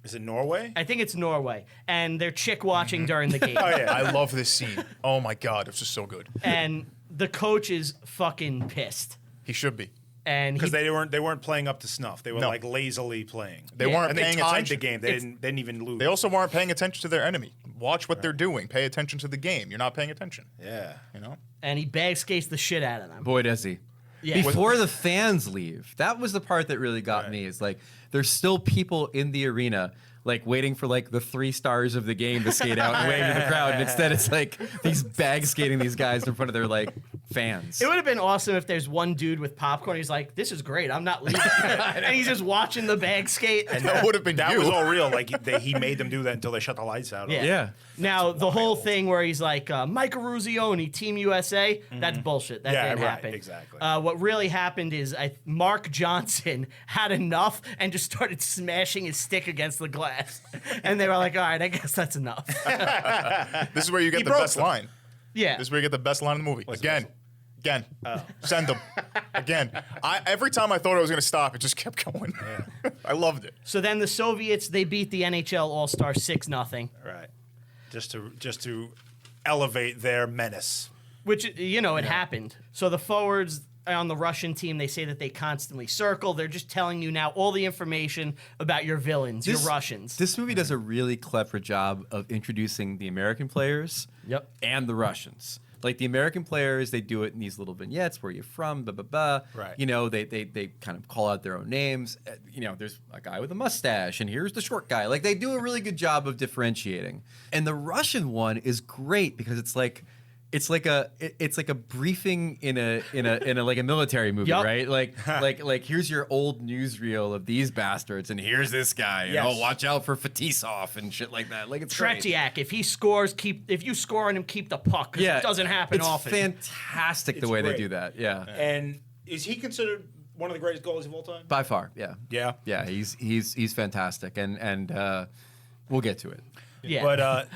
Is it Norway? I think it's Norway, and they're chick watching during the game. Oh, yeah. I love this scene. Oh my god, it's just so good. And the coach is fucking pissed. He should be. And Because they weren't playing up to snuff. They were No. like lazily playing. They Yeah. weren't And they paying tied attention. the game. They didn't even lose. They also weren't paying attention to their enemy. Watch what they're doing. Pay attention to the game. You're not paying attention. yeah. You know? and he bag skates the shit out of them. Boy, does he. Yeah. Before the fans leave, that was the part that really got me. Is like there's still people in the arena, like waiting for like the 3 stars of the game to skate out and wave to the crowd, and instead it's like these bag skating these guys in front of their like fans. It would have been awesome if there's one dude with popcorn. He's like, "This is great. I'm not leaving," and he's just watching the bag skate. And That would have been that you. was all real. Like he made them do that until they shut the lights out. Yeah. Yeah. Now the whole thing where he's like, Mike Eruzione, Team USA, that's bullshit. That Yeah, didn't right, happen. exactly. What really happened is Mark Johnson had enough and just started smashing his stick against the glass, and they were like, "All right, I guess that's enough." This is where you get the broke best them. line. Yeah. This is where you get the best line in the movie. Again. Send them. Again. Every time I thought I was going to stop, it just kept going. I loved it. So then the Soviets, they beat the NHL All-Star 6-0, Right. Just to elevate their menace. which, it happened. So the forwards on the Russian team, they say that they constantly circle. They're just telling you now all the information about your villains, your Russians. This movie does a really clever job of introducing the American players Yep. and the Russians. Like the American players, they do it in these little vignettes. Where you're from, blah blah blah. Right. You know, they kind of call out their own names. You know, there's a guy with a mustache, and here's the short guy. Like they do a really good job of differentiating. And the Russian one is great because it's like a briefing in a like a military movie, Yup. right? Like here's your old newsreel of these bastards, and here's this guy. And, Yes. oh, watch out for Fetisov and shit like that. Like it's great. Tretiak, if you score on him, keep the puck. 'Cause it doesn't happen it's often. fantastic the It's way great. they do that. Yeah. And is he considered one of the greatest goalies of all time? By far, yeah. Yeah. Yeah, he's fantastic, and we'll get to it. Yeah. But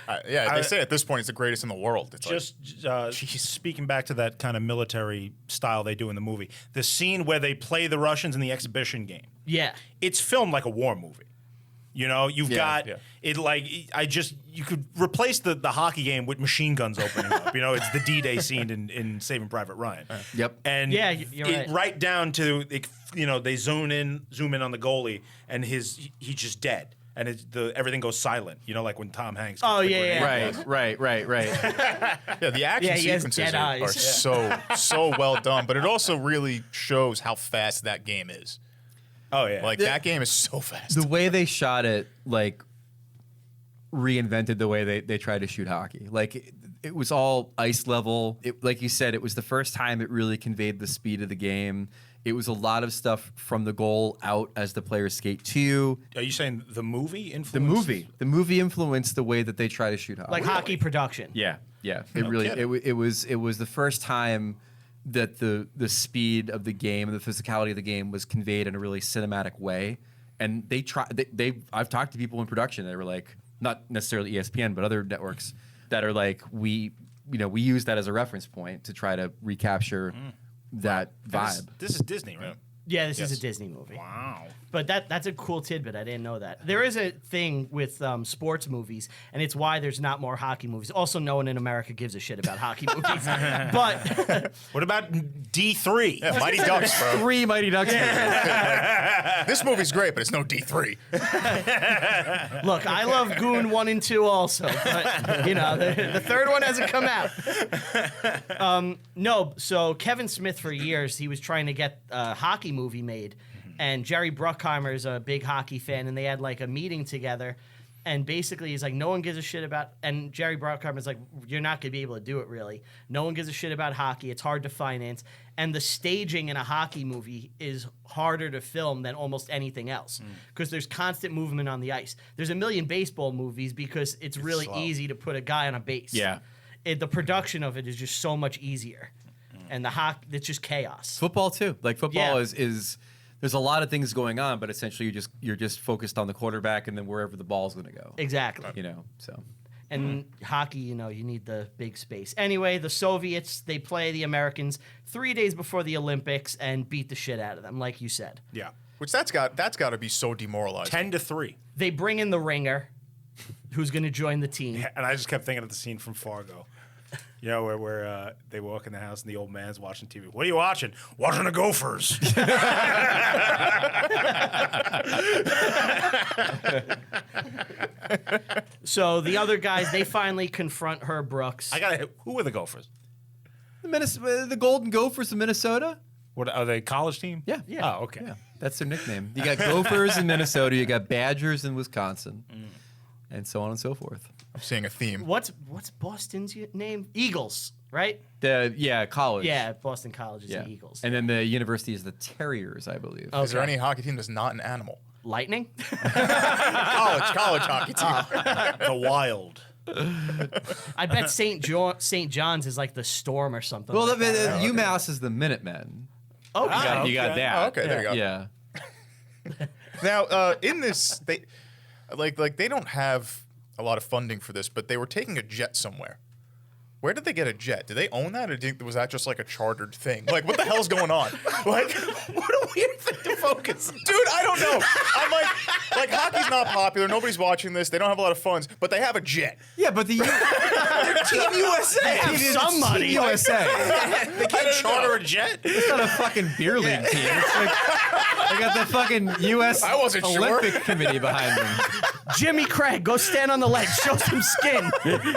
They say at this point he's the greatest in the world. It's just speaking back to that kind of military style they do in the movie, the scene where they play the Russians in the exhibition game, yeah. it's filmed like a war movie. You know, you've got it like you could replace the hockey game with machine guns opening up. You know, it's the D-Day scene in Saving Private Ryan. Yep. And Yeah, you're right. down to you know, they zoom in on the goalie and he's just dead. And everything goes silent, you know, like when Tom Hanks. Oh, gets the yeah, grenade. Right. yeah, the action he has sequences dead are eyes. so well done, but it also really shows how fast that game is. Oh yeah, Like that game is so fast. The way they shot it, like, reinvented the way they tried to shoot hockey. Like, it was all ice level. Like you said, it was the first time it really conveyed the speed of the game. It was a lot of stuff from the goal out as the players skate to. Are you saying the movie influenced? The movie influenced the way that they try to shoot hockey. Like hockey production. Yeah. It really kidding. it was the first time that the speed of the game and the physicality of the game was conveyed in a really cinematic way. And I've talked to people in production that were like, not necessarily ESPN, but other networks that are like, we use that as a reference point to try to recapture that vibe. This is Disney, right? Yeah, this is a Disney movie. Wow. But that's a cool tidbit. I didn't know that. There is a thing with sports movies, and it's why there's not more hockey movies. Also, no one in America gives a shit about hockey movies. But What about D3? Yeah, Mighty Ducks, bro. 3 Mighty Ducks movies. This movie's great, but it's no D3. look, I love Goon 1 and 2 also. But, you know, the third one hasn't come out. No, so Kevin Smith, for years, he was trying to get a hockey movie made. And Jerry Bruckheimer is a big hockey fan, and they had like a meeting together. And basically, he's like, no one gives a shit about. And Jerry Bruckheimer's like, you're not going to be able to do it, really. No one gives a shit about hockey. It's hard to finance. And the staging in a hockey movie is harder to film than almost anything else because there's constant movement on the ice. There's a million baseball movies because it's really slow. easy to put a guy on a base. Yeah. The production of it is just so much easier. And the hockey, it's just chaos. Football too. Like football Yeah. is there's a lot of things going on, but essentially you're just focused on the quarterback and then wherever the ball's going to go. Exactly. You know, so And hockey, you know, you need the big space. Anyway, the Soviets, they play the Americans 3 days before the Olympics and beat the shit out of them, like you said. Yeah. Which that's got to be so demoralizing. 10-3. They bring in the ringer, who's going to join the team. And I just kept thinking of the scene from Fargo. You know, where they walk in the house and the old man's watching TV. What are you watching? Watching the Gophers. So the other guys, they finally confront Herb Brooks. Who are the Gophers? the Golden Gophers of Minnesota. What are they? College team? Yeah. Oh, okay. Yeah, that's their nickname. You got Gophers in Minnesota, you got Badgers in Wisconsin, and so on and so forth. I'm seeing a theme. What's Boston's name? Eagles, right? College. Yeah, Boston College is Yeah. the Eagles. And then the university is the Terriers, I believe. Oh. Is there any hockey team that's not an animal? Lightning? College hockey team. The Wild. I bet St. John's is like the Storm or something. Well, like that. UMass is the Minutemen. Oh, You got that. Oh, okay, there you go. Yeah. Now, in this, they they don't have a lot of funding for this, but they were taking a jet somewhere. Where did they get a jet? Did they own that, or was that just like a chartered thing? Like, what the hell's going on? Like, What a weird thing to focus on. dude, I don't know. I'm like hockey's not popular. Nobody's watching this. They don't have a lot of funds, but they have a jet. Yeah, but the Team USA. have some money. USA. They can't charter a jet. It's not a fucking beer league team. It's like, they got the fucking U.S. I wasn't sure. Olympic Committee behind them. Jimmy Craig, go stand on the ledge, show some skin.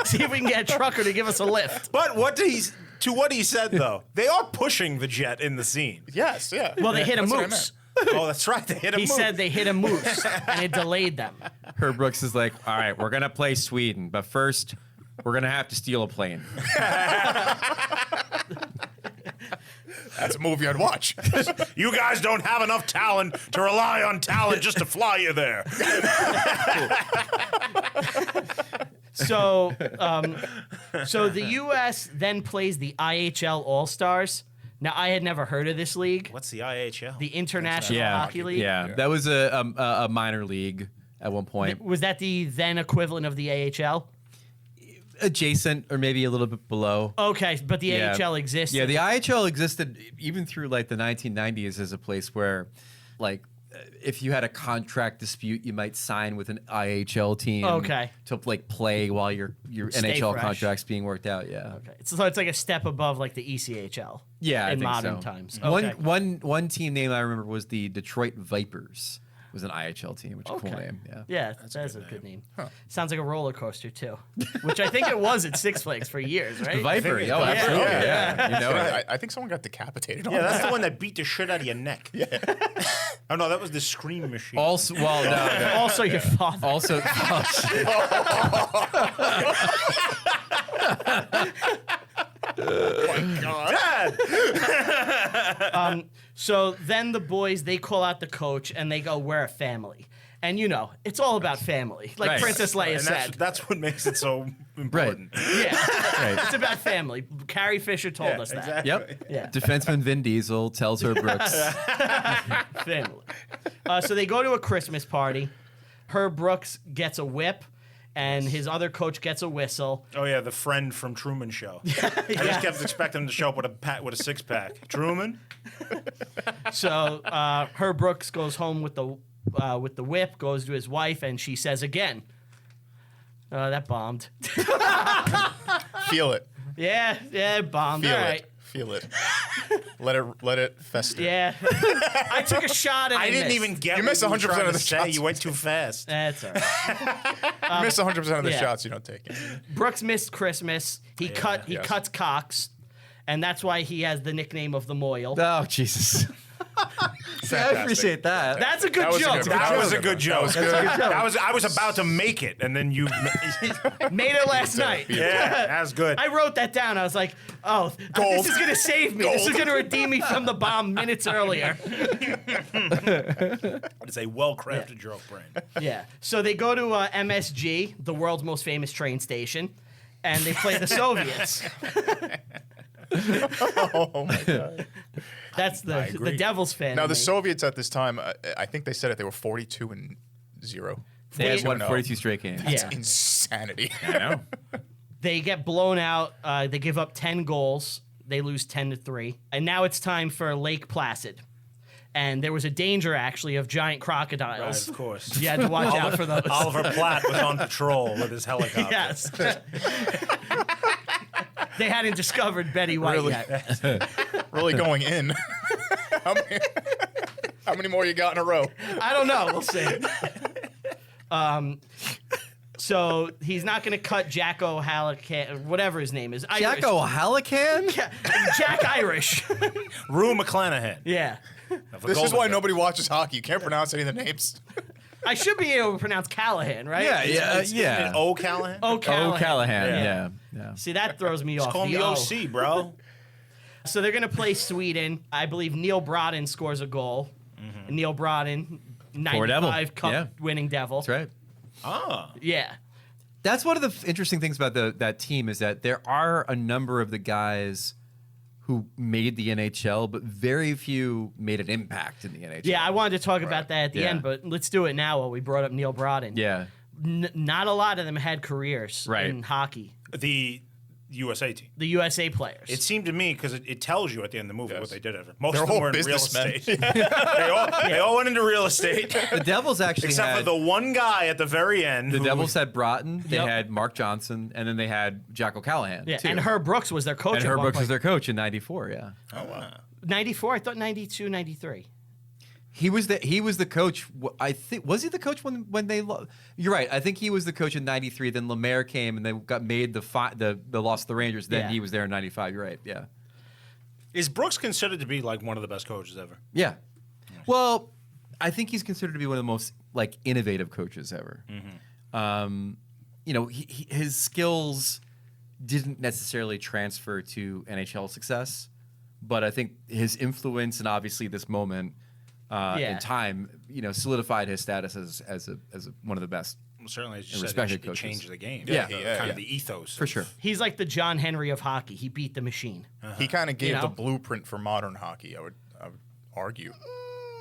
See if we can get a trucker to give us a lift. lift. But what he said though, they are pushing the Jet in the scene. Yes, yeah. Well, they hit a That's what I moose. Oh, that's right. They hit a He moose. said they hit a moose, and it delayed them. Herb Brooks is like, all right, we're gonna play Sweden, but first we're gonna have to steal a plane. That's a movie I'd watch. You guys don't have enough talent to rely on talent just to fly you there. So the U.S. then plays the IHL All-Stars. Now, I had never heard of this league, What's the IHL? the International Hockey League. Yeah, that was a minor league at one point. Was that the then equivalent of the AHL? Adjacent or maybe a little bit below. Okay, but the Yeah. AHL existed. Yeah, the IHL existed even through like the 1990s as a place where, like, if you had a contract dispute, you might sign with an IHL team. Okay. To like play while your Stay NHL fresh. contract's being worked out. Yeah. Okay, so it's like a step above like the ECHL. Yeah, I in think modern so. times. Okay. One team name I remember was the Detroit Vipers. Was an IHL team, which is a cool name. Yeah. Yeah, that's a good name. Sounds like a roller coaster too, which I think it was at Six Flags for years, right? Viper. it's Oh, Viper. absolutely. Yeah. Yeah. You know it. I think someone got decapitated on Yeah, that. that's the one that beat the shit out of your neck. Yeah. Oh no, that was the Scream Machine. Also, well, no. Also, your father. Also, Dad! So then the boys, they call out the coach and they go, "We're a family." And you know, it's all about family. Like Right. Princess Leia And said. that's what makes it so important. Yeah. right. It's about family. Carrie Fisher told us that. Exactly. Yep. Yeah. Defenseman Vin Diesel tells her Brooks. Family. So they go to a Christmas party. Herb Brooks gets a whip, and his other coach gets a whistle. Oh yeah, the friend from Truman Show. I just kept expecting him to show up with a six pack. Truman. So Herb Brooks goes home with the whip, goes to his wife, and she says again, "That bombed." Feel it. Yeah, it bombed. Feel All it. right. Feel it. Let it fester. Yeah. I took a shot and I didn't missed. even get. You what missed were 100% trying of to the say. shots. You went too fast. That's all right. You miss 100% of the yeah. shots you don't take. Brooks missed Christmas. He yes. cuts Cox, and that's why he has the nickname of the Moil. Oh, Jesus. I Fantastic. appreciate that. That's a good That was a joke. good one. That was a good That was joke. good. I was about to make it, and then you. Made it last night. Yeah, that's good. I wrote that down. I was like, "Oh, Gold. this is gonna save me. This is gonna redeem me from the bomb minutes earlier." It's a well-crafted joke, Brain. Yeah. So they go to MSG, the world's most famous train station, and they play the Soviets. Oh my god. That's the agree. Devils fan. Now in the me. Soviets at this time, I think they said it. They were 42-0. They had won 42-0. 42 straight games. Yeah. Insanity. I know. They get blown out. They give up 10 goals. They lose 10-3. And now it's time for Lake Placid. And there was a danger, actually, of giant crocodiles. Right, of course. You had to watch out for those. Oliver Platt was on patrol with his helicopter. Yes. They hadn't discovered Betty White Really? yet. Really going in. How many more you got in a row? I don't know. We'll see. So he's not going to cut Jack O'Halloran, whatever his name is. Jack O'Halloran? Jack Irish. Rue McClanahan. Yeah. of the This is Golden why State. nobody watches hockey. You can't pronounce any of the names. I should be able to pronounce Callahan, right? Yeah. O'Callahan? O'Callahan. O'Callahan. Yeah. See, that throws me off. Call me The O. OC, bro. So they're going to play Sweden. I believe Neil Brodin scores a goal. Neil Brodin, Devil. 95 Cup Yeah. winning Devil. That's right. Ah. Yeah. That's one of the interesting things about that team is that there are a number of the guys who made the NHL, but very few made an impact in the NHL. Yeah, I wanted to talk about that at the Yeah. end, but let's do it now while we brought up Neil Brodin. Yeah. Not a lot of them had careers Right. in hockey. The USA team. The USA players. It seemed to me, because it tells you at the end of the movie Yes. what they did. Most They're of them all were in real businessmen. estate. they all went into real estate. The Devils actually Except had for the one guy at the very end. the who- Devils had Broughton, they Yep. had Mark Johnson, and then they had Jack O'Callahan. yeah, too. and Herb Brooks was their coach. And at Herb one Brooks was point. their coach in '94. Yeah. Oh, wow. 94? I thought 92, 93. He was the coach. I think was he the coach when they? You're right. I think he was the coach in '93. Then Lemaire came and they got made the loss to the Rangers. Then he was there in '95. You're right. Yeah. Is Brooks considered to be like one of the best coaches ever? Yeah. Well, I think he's considered to be one of the most like innovative coaches ever. You know, his skills didn't necessarily transfer to NHL success, but I think his influence and obviously this moment. In time, you know, solidified his status as one of the best. Well, certainly, as you and said, respected it coaches. changed the game. Yeah. Kind of the ethos. For sure. He's like the John Henry of hockey. He beat the machine. He kind of gave know? the blueprint for modern hockey. I would argue,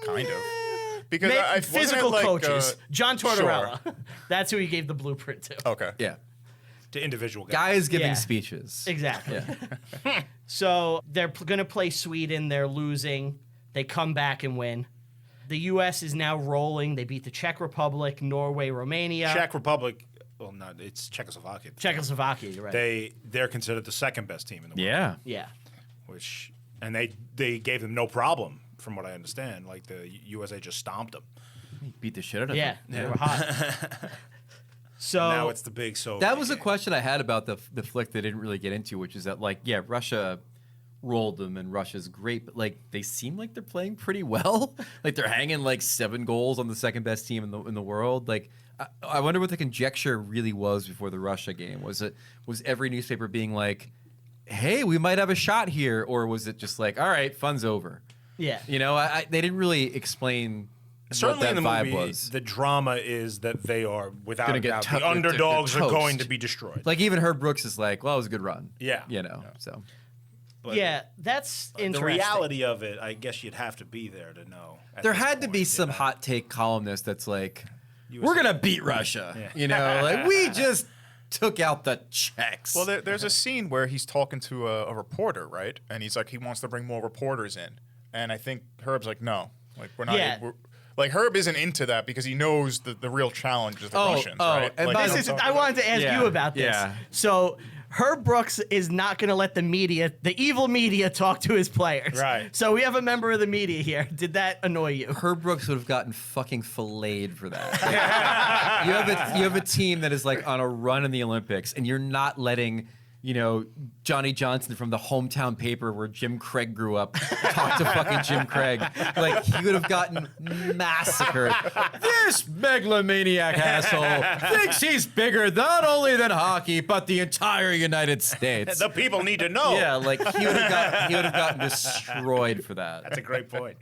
kind of, because Physical wasn't it like, coaches. John Tortorella. Sure. That's who he gave the blueprint to. Okay. Yeah. To individual guys. Guys giving Yeah. speeches. Exactly. So they're going to play Sweden. They're losing. They come back and win. The U.S. is now rolling. They beat the Czech Republic, Norway, Romania. Czech Republic. Well, no, it's Czechoslovakia. Czechoslovakia, you're right. They're considered the second best team in the world. Yeah. Yeah. And they gave them no problem, from what I understand. Like the USA just stomped them. Beat the shit out of Yeah. them. They were hot. So Now it's the big so. That was a question I had about the flick they didn't really get into, which is that like, yeah, Russia rolled them and Russia's great, but like they seem like they're playing pretty well. Like they're hanging like 7 goals on the second best team in the world. Like I wonder what the conjecture really was before the Russia game. Was every newspaper being like, hey, we might have a shot here, or was it just like, all right, fun's over? yeah. You know, they didn't really explain Certainly what that in the vibe movie, was. the drama is that they are, without Gonna a get doubt, to- the underdogs they're are going toast. to be destroyed. Like even Herb Brooks is like, well, it was a good run. Yeah. You know, so. But Yeah, that's the interesting. reality of it, I guess you'd have to be there to know. at There this had to point, be you some know? hot take columnist that's like, USA. we're going to beat Russia. Yeah. You know, like we just took out the Czechs. Well, there's a scene where he's talking to a reporter, right? And he's like, he wants to bring more reporters in. And I think Herb's like, no, like we're not. Yeah. Like Herb isn't into that because he knows the real challenge is the Russians, right? and Like, by you the- know This is, what I'm I talking wanted to ask Yeah, you about this. yeah. So Herb Brooks is not going to let the media, the evil media, talk to his players. Right. So we have a member of the media here. Did that annoy you? Herb Brooks would have gotten fucking filleted for that. Like, you have a team that is like on a run in the Olympics, and you're not letting, you know, Johnny Johnson from the hometown paper where Jim Craig grew up talk to fucking Jim Craig. Like he would have gotten massacred. This megalomaniac asshole thinks he's bigger not only than hockey but the entire United States. The people need to know. Yeah, like he would have gotten destroyed for that. That's a great point.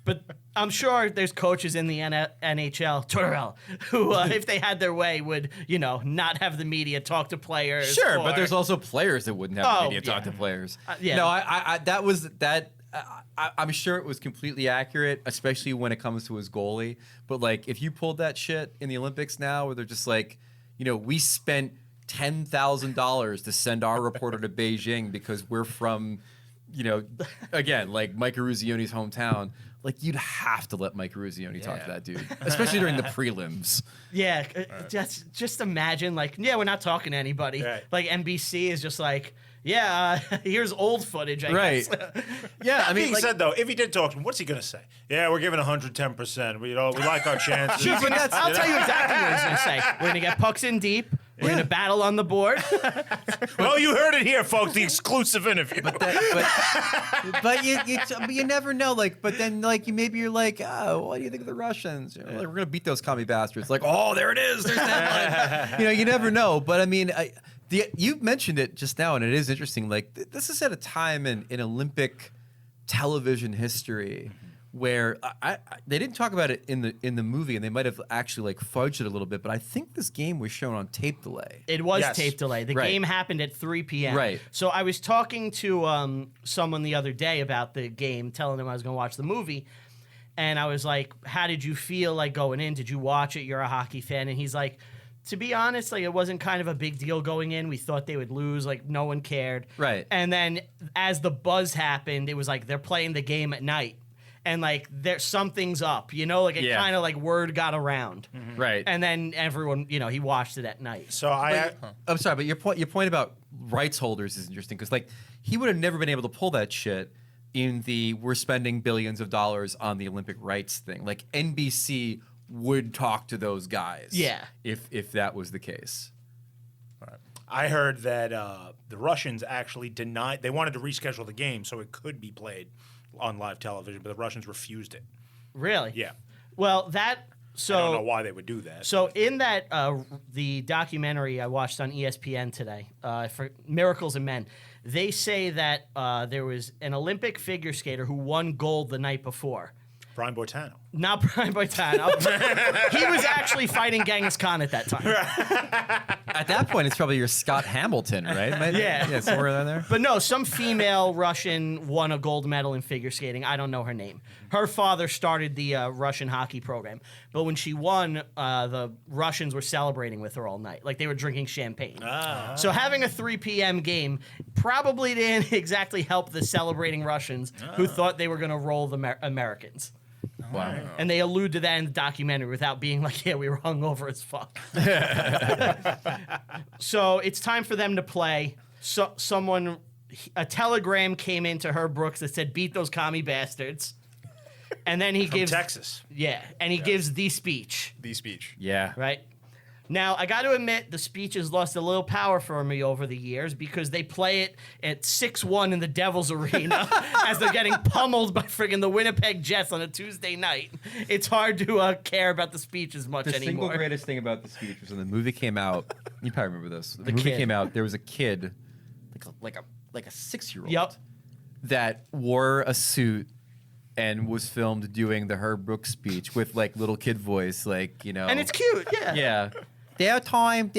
But I'm sure there's coaches in the NHL, Tortorella, who, if they had their way, would, you know, not have the media talk to players. Sure, but or- there's also players that wouldn't have Oh, the media talk yeah. to players. Yeah. No, I that was that. I'm sure it was completely accurate, especially when it comes to his goalie. But like, if you pulled that shit in the Olympics now, where they're just like, you know, we spent $10,000 to send our reporter to Beijing because we're from, you know, again, like Mike Eruzioni's hometown. Like, you'd have to let Mike Eruzioni talk to that dude, especially during the prelims. Yeah, just imagine, like, yeah, we're not talking to anybody. Right. Like, NBC is just like, yeah, here's old footage, I Right. guess. Yeah, I That mean, being like, said, though, if he did talk to him, what's he going to say? Yeah, we're giving 110%. We like our chances. Sure, but I'll tell you exactly what he's going to say. We're going to get pucks in deep. We're going to battle on the board. Well, you heard it here, folks. The exclusive interview. but you never know. Like, but then like you're like, oh, what do you think of the Russians? You know, like, we're gonna beat those commie bastards. Like, oh, there it is. There's that line. You know, you never know. But I mean, you mentioned it just now, and it is interesting. Like, this is at a time in Olympic television history where they didn't talk about it in the movie, and they might have actually like fudged it a little bit. But I think this game was shown on tape delay. It was Yes. tape delay. The Right. game happened at 3 p.m. Right. So I was talking to someone the other day about the game, telling them I was going to watch the movie. And I was like, how did you feel like going in? Did you watch it? You're a hockey fan. And he's like, to be honest, like it wasn't kind of a big deal going in. We thought they would lose. Like no one cared. Right. And then as the buzz happened, it was like they're playing the game at night. And like there's something's up, you know, like it Yeah. kind of like word got around. Right. And then everyone, you know, he watched it at night. So I'm sorry, but your point about rights holders is interesting because like he would have never been able to pull that shit in the we're spending billions of dollars on the Olympic rights thing. Like NBC would talk to those guys. Yeah. If that was the case. I heard that the Russians actually denied. They wanted to reschedule the game so it could be played on live television, but the Russians refused it. Really? Yeah. Well, that so I don't know why they would do that. So in that the documentary I watched on ESPN today for Miracles in Men, they say that there was an Olympic figure skater who won gold the night before. Brian Boitano. Not Brian Boitano. He was actually fighting Genghis Khan at that time. At that point, it's probably your Scott Hamilton, right? Yeah. Somewhere around there. But no, some female Russian won a gold medal in figure skating. I don't know her name. Her father started the Russian hockey program. But when she won, the Russians were celebrating with her all night. Like they were drinking champagne. So having a 3 p.m. game probably didn't exactly help the celebrating Russians who thought they were going to roll the Americans. Wow. And they allude to that in the documentary without being like, yeah, we were hungover as fuck. So it's time for them to play. So a telegram came into Herb Brooks that said, beat those commie bastards. And then he gives Texas. Yeah. And he gives the speech. The speech. Yeah. Right? Now, I got to admit, the speech has lost a little power for me over the years because they play it at 6-1 in the Devils Arena as they're getting pummeled by friggin' the Winnipeg Jets on a Tuesday night. It's hard to care about the speech as much The anymore. single greatest thing about the speech was when the movie came out. You probably remember this. The movie kid. came out. There was a kid, like a 6-year-old, Yep. that wore a suit and was filmed doing the Herb Brooks speech with like little kid voice, like And it's cute, yeah. Yeah. Their time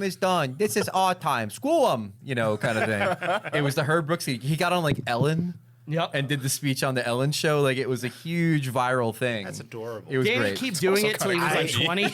is done. This is our time. School them, kind of thing. It was the Herb Brooks. He got on like Ellen Yep. and did the speech on the Ellen show. Like it was a huge viral thing. That's adorable. It was Didn't great. he keep doing it till he was like 20? And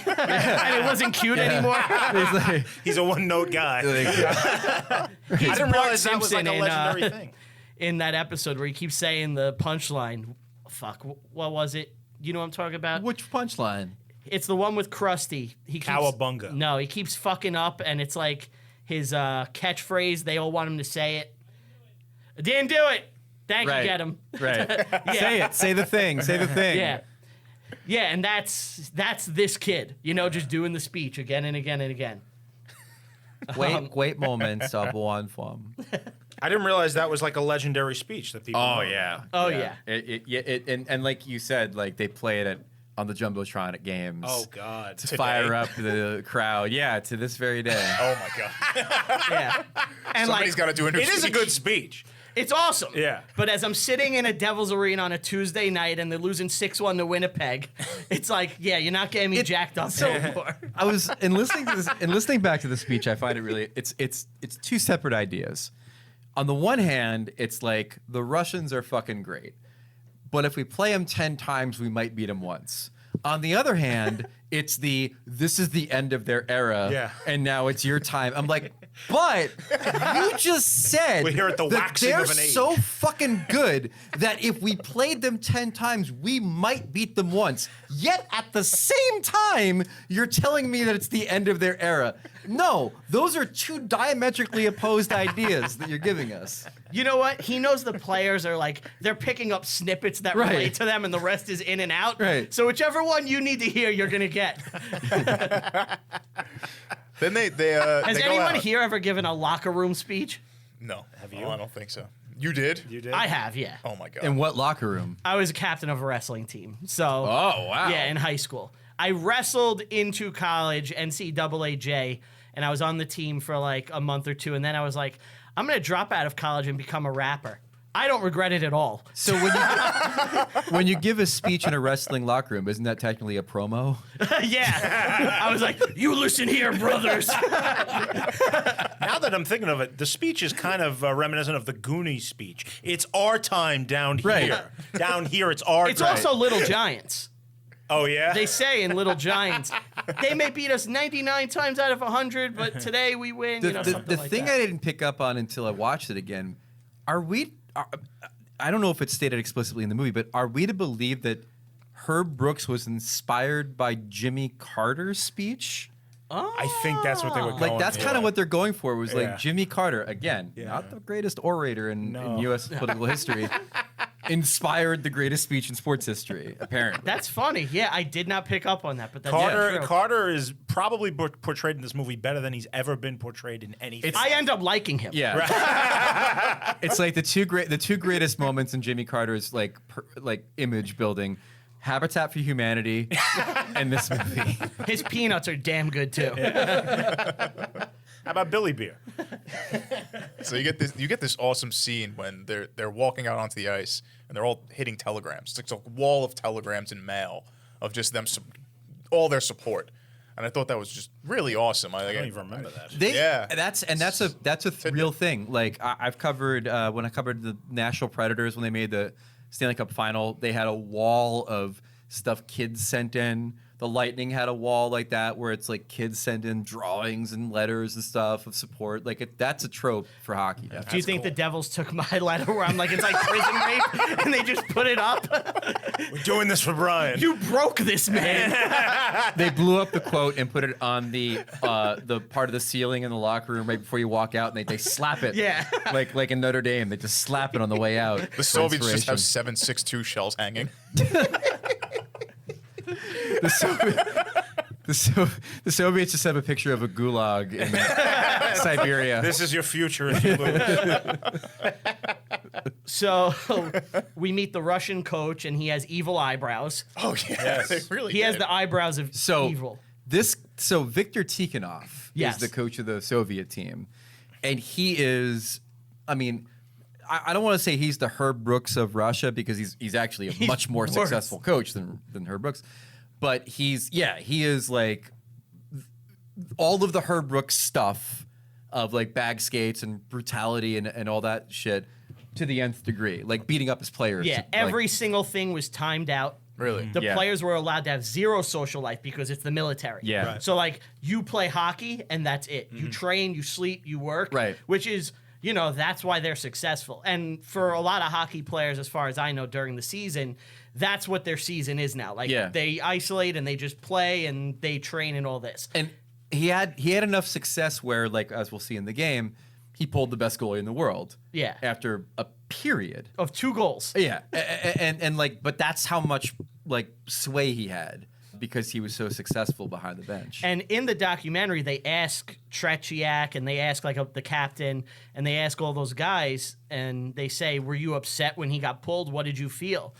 it wasn't cute anymore? It was like- He's a one-note guy. I didn't Bart realize that was like Simpson a in, legendary thing. In that episode where he keeps saying the punchline. Fuck, what was it? You know what I'm talking about? Which punchline? It's the one with Krusty. He keeps, Cowabunga. No, he keeps fucking up, and it's like his catchphrase. They all want him to say it. I didn't do it. Thank you, get him. Right. Yeah. Say it. Say the thing. Say the thing. Yeah. Yeah, and that's this kid, just doing the speech again and again and again. Great moments of one form. I didn't realize that was like a legendary speech that people. Oh, yeah. And like you said, like they play it on the Jumbotron at games. Oh God. To fire up the crowd. Yeah, to this very day. Oh my god. Yeah. And Somebody's got to do a new It is a speech. good speech. It's awesome. Yeah. But as I'm sitting in a Devils arena on a Tuesday night and they're losing 6-1 to Winnipeg, it's like, yeah, you're not getting me jacked up anymore. I was in listening to this and listening back to the speech, I find it really it's two separate ideas. On the one hand, it's like the Russians are fucking great, but if we play them 10 times, we might beat them once. On the other hand, it's this is the end of their era, and now it's your time. I'm like, but you just said We're here at the that waxing they're of an age. so fucking good that if we played them 10 times, we might beat them once. Yet at the same time, you're telling me that it's the end of their era. No, those are two diametrically opposed ideas that you're giving us. You know what? He knows the players are like, they're picking up snippets that Right. relate to them and the rest is in and out. Right. So whichever one you need to hear, you're going to get. Then they Has they go anyone out. here ever given a locker room speech? No. Have you? Oh, I don't think so. You did? You did. I have, yeah. Oh my god. In what locker room? I was a captain of a wrestling team. So, Oh, wow. yeah, in high school. I wrestled into college, NCAAJ, and I was on the team for like a month or two. And then I was like, I'm going to drop out of college and become a rapper. I don't regret it at all. So when you give a speech in a wrestling locker room, isn't that technically a promo? Yeah. I was like, you listen here, brothers. Now that I'm thinking of it, the speech is kind of reminiscent of the Goonies speech. It's our time down here. Right. Down here, it's our It's time. also Little Giants. Oh, yeah? They say in Little Giants, they may beat us 99 times out of 100, but today we win. The Something like thing that. I didn't pick up on until I watched it again, I don't know if it's stated explicitly in the movie, but are we to believe that Herb Brooks was inspired by Jimmy Carter's speech? I think that's what they were going Like that's kind of what they're going for. Was Yeah. like Jimmy Carter again, not the greatest orator in U.S. political history, inspired the greatest speech in sports history, apparently. That's funny. Yeah, I did not pick up on that, but that's true. Carter is probably portrayed in this movie better than he's ever been portrayed in anything. I end up liking him. Yeah. It's like the two greatest moments in Jimmy Carter's like image building. Habitat for Humanity and this movie. His peanuts are damn good too. How about Billy Beer? So you get this awesome scene when they're walking out onto the ice and they're all hitting telegrams. It's like a wall of telegrams and mail of just them, all their support. And I thought that was just really awesome. I don't even remember that. That's a real thing. Like I've covered when I covered the Nashville Predators when they made the Stanley Cup final, they had a wall of stuff kids sent in. The Lightning had a wall like that where it's like kids send in drawings and letters and stuff of support. Like that's a trope for hockey. Yeah, do you think the Devils took my letter where I'm like, it's like prison rape, and they just put it up? We're doing this for Brian. You broke this man. They blew up the quote and put it on the part of the ceiling in the locker room right before you walk out, and they slap it. Yeah. Like in Notre Dame, they just slap it on the way out. The Soviets just have 7.62 shells hanging. The Soviets just have a picture of a gulag in Siberia. This is your future if you lose. So we meet the Russian coach, and he has evil eyebrows. Oh yeah, they really. He has the eyebrows of evil. Victor Tikhonov Yes. is the coach of the Soviet team, and he is. I mean, I don't want to say he's the Herb Brooks of Russia because he's actually a much more worse. successful coach than Herb Brooks. But he is like all of the Herb Brooks stuff of like bag skates and brutality and all that shit to the nth degree, like beating up his players. Yeah, every single thing was timed out. Really? The players were allowed to have zero social life because it's the military. Yeah. Right. So like you play hockey and that's it. You train, you sleep, you work. Right. Which is, that's why they're successful. And for a lot of hockey players, as far as I know, during the season, that's what their season is now. Like they isolate and they just play and they train and all this. And he had enough success where, like as we'll see in the game, he pulled the best goalie in the world. Yeah. After a period Of 2 goals. Yeah, and like, but that's how much like sway he had because he was so successful behind the bench. And in the documentary, they ask Tretiak and they ask like the captain and they ask all those guys and they say, "Were you upset when he got pulled? What did you feel?"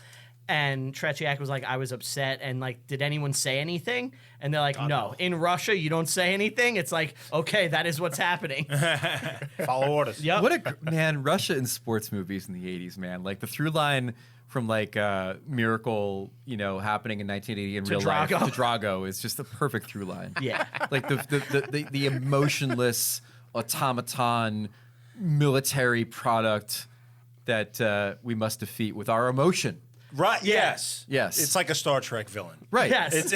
And Tretiak was like, "I was upset." And like, "Did anyone say anything?" And they're like, "No. In Russia, you don't say anything." It's like, okay, that is what's happening. Follow orders. Yep. What Russia in sports movies in the 80s, man. Like the through line from like Miracle, happening in 1980 in real life to Drago is just the perfect through line. Yeah. Like the emotionless automaton military product that we must defeat with our emotion. Right. Yes. Yes. It's like a Star Trek villain. Right. Yes.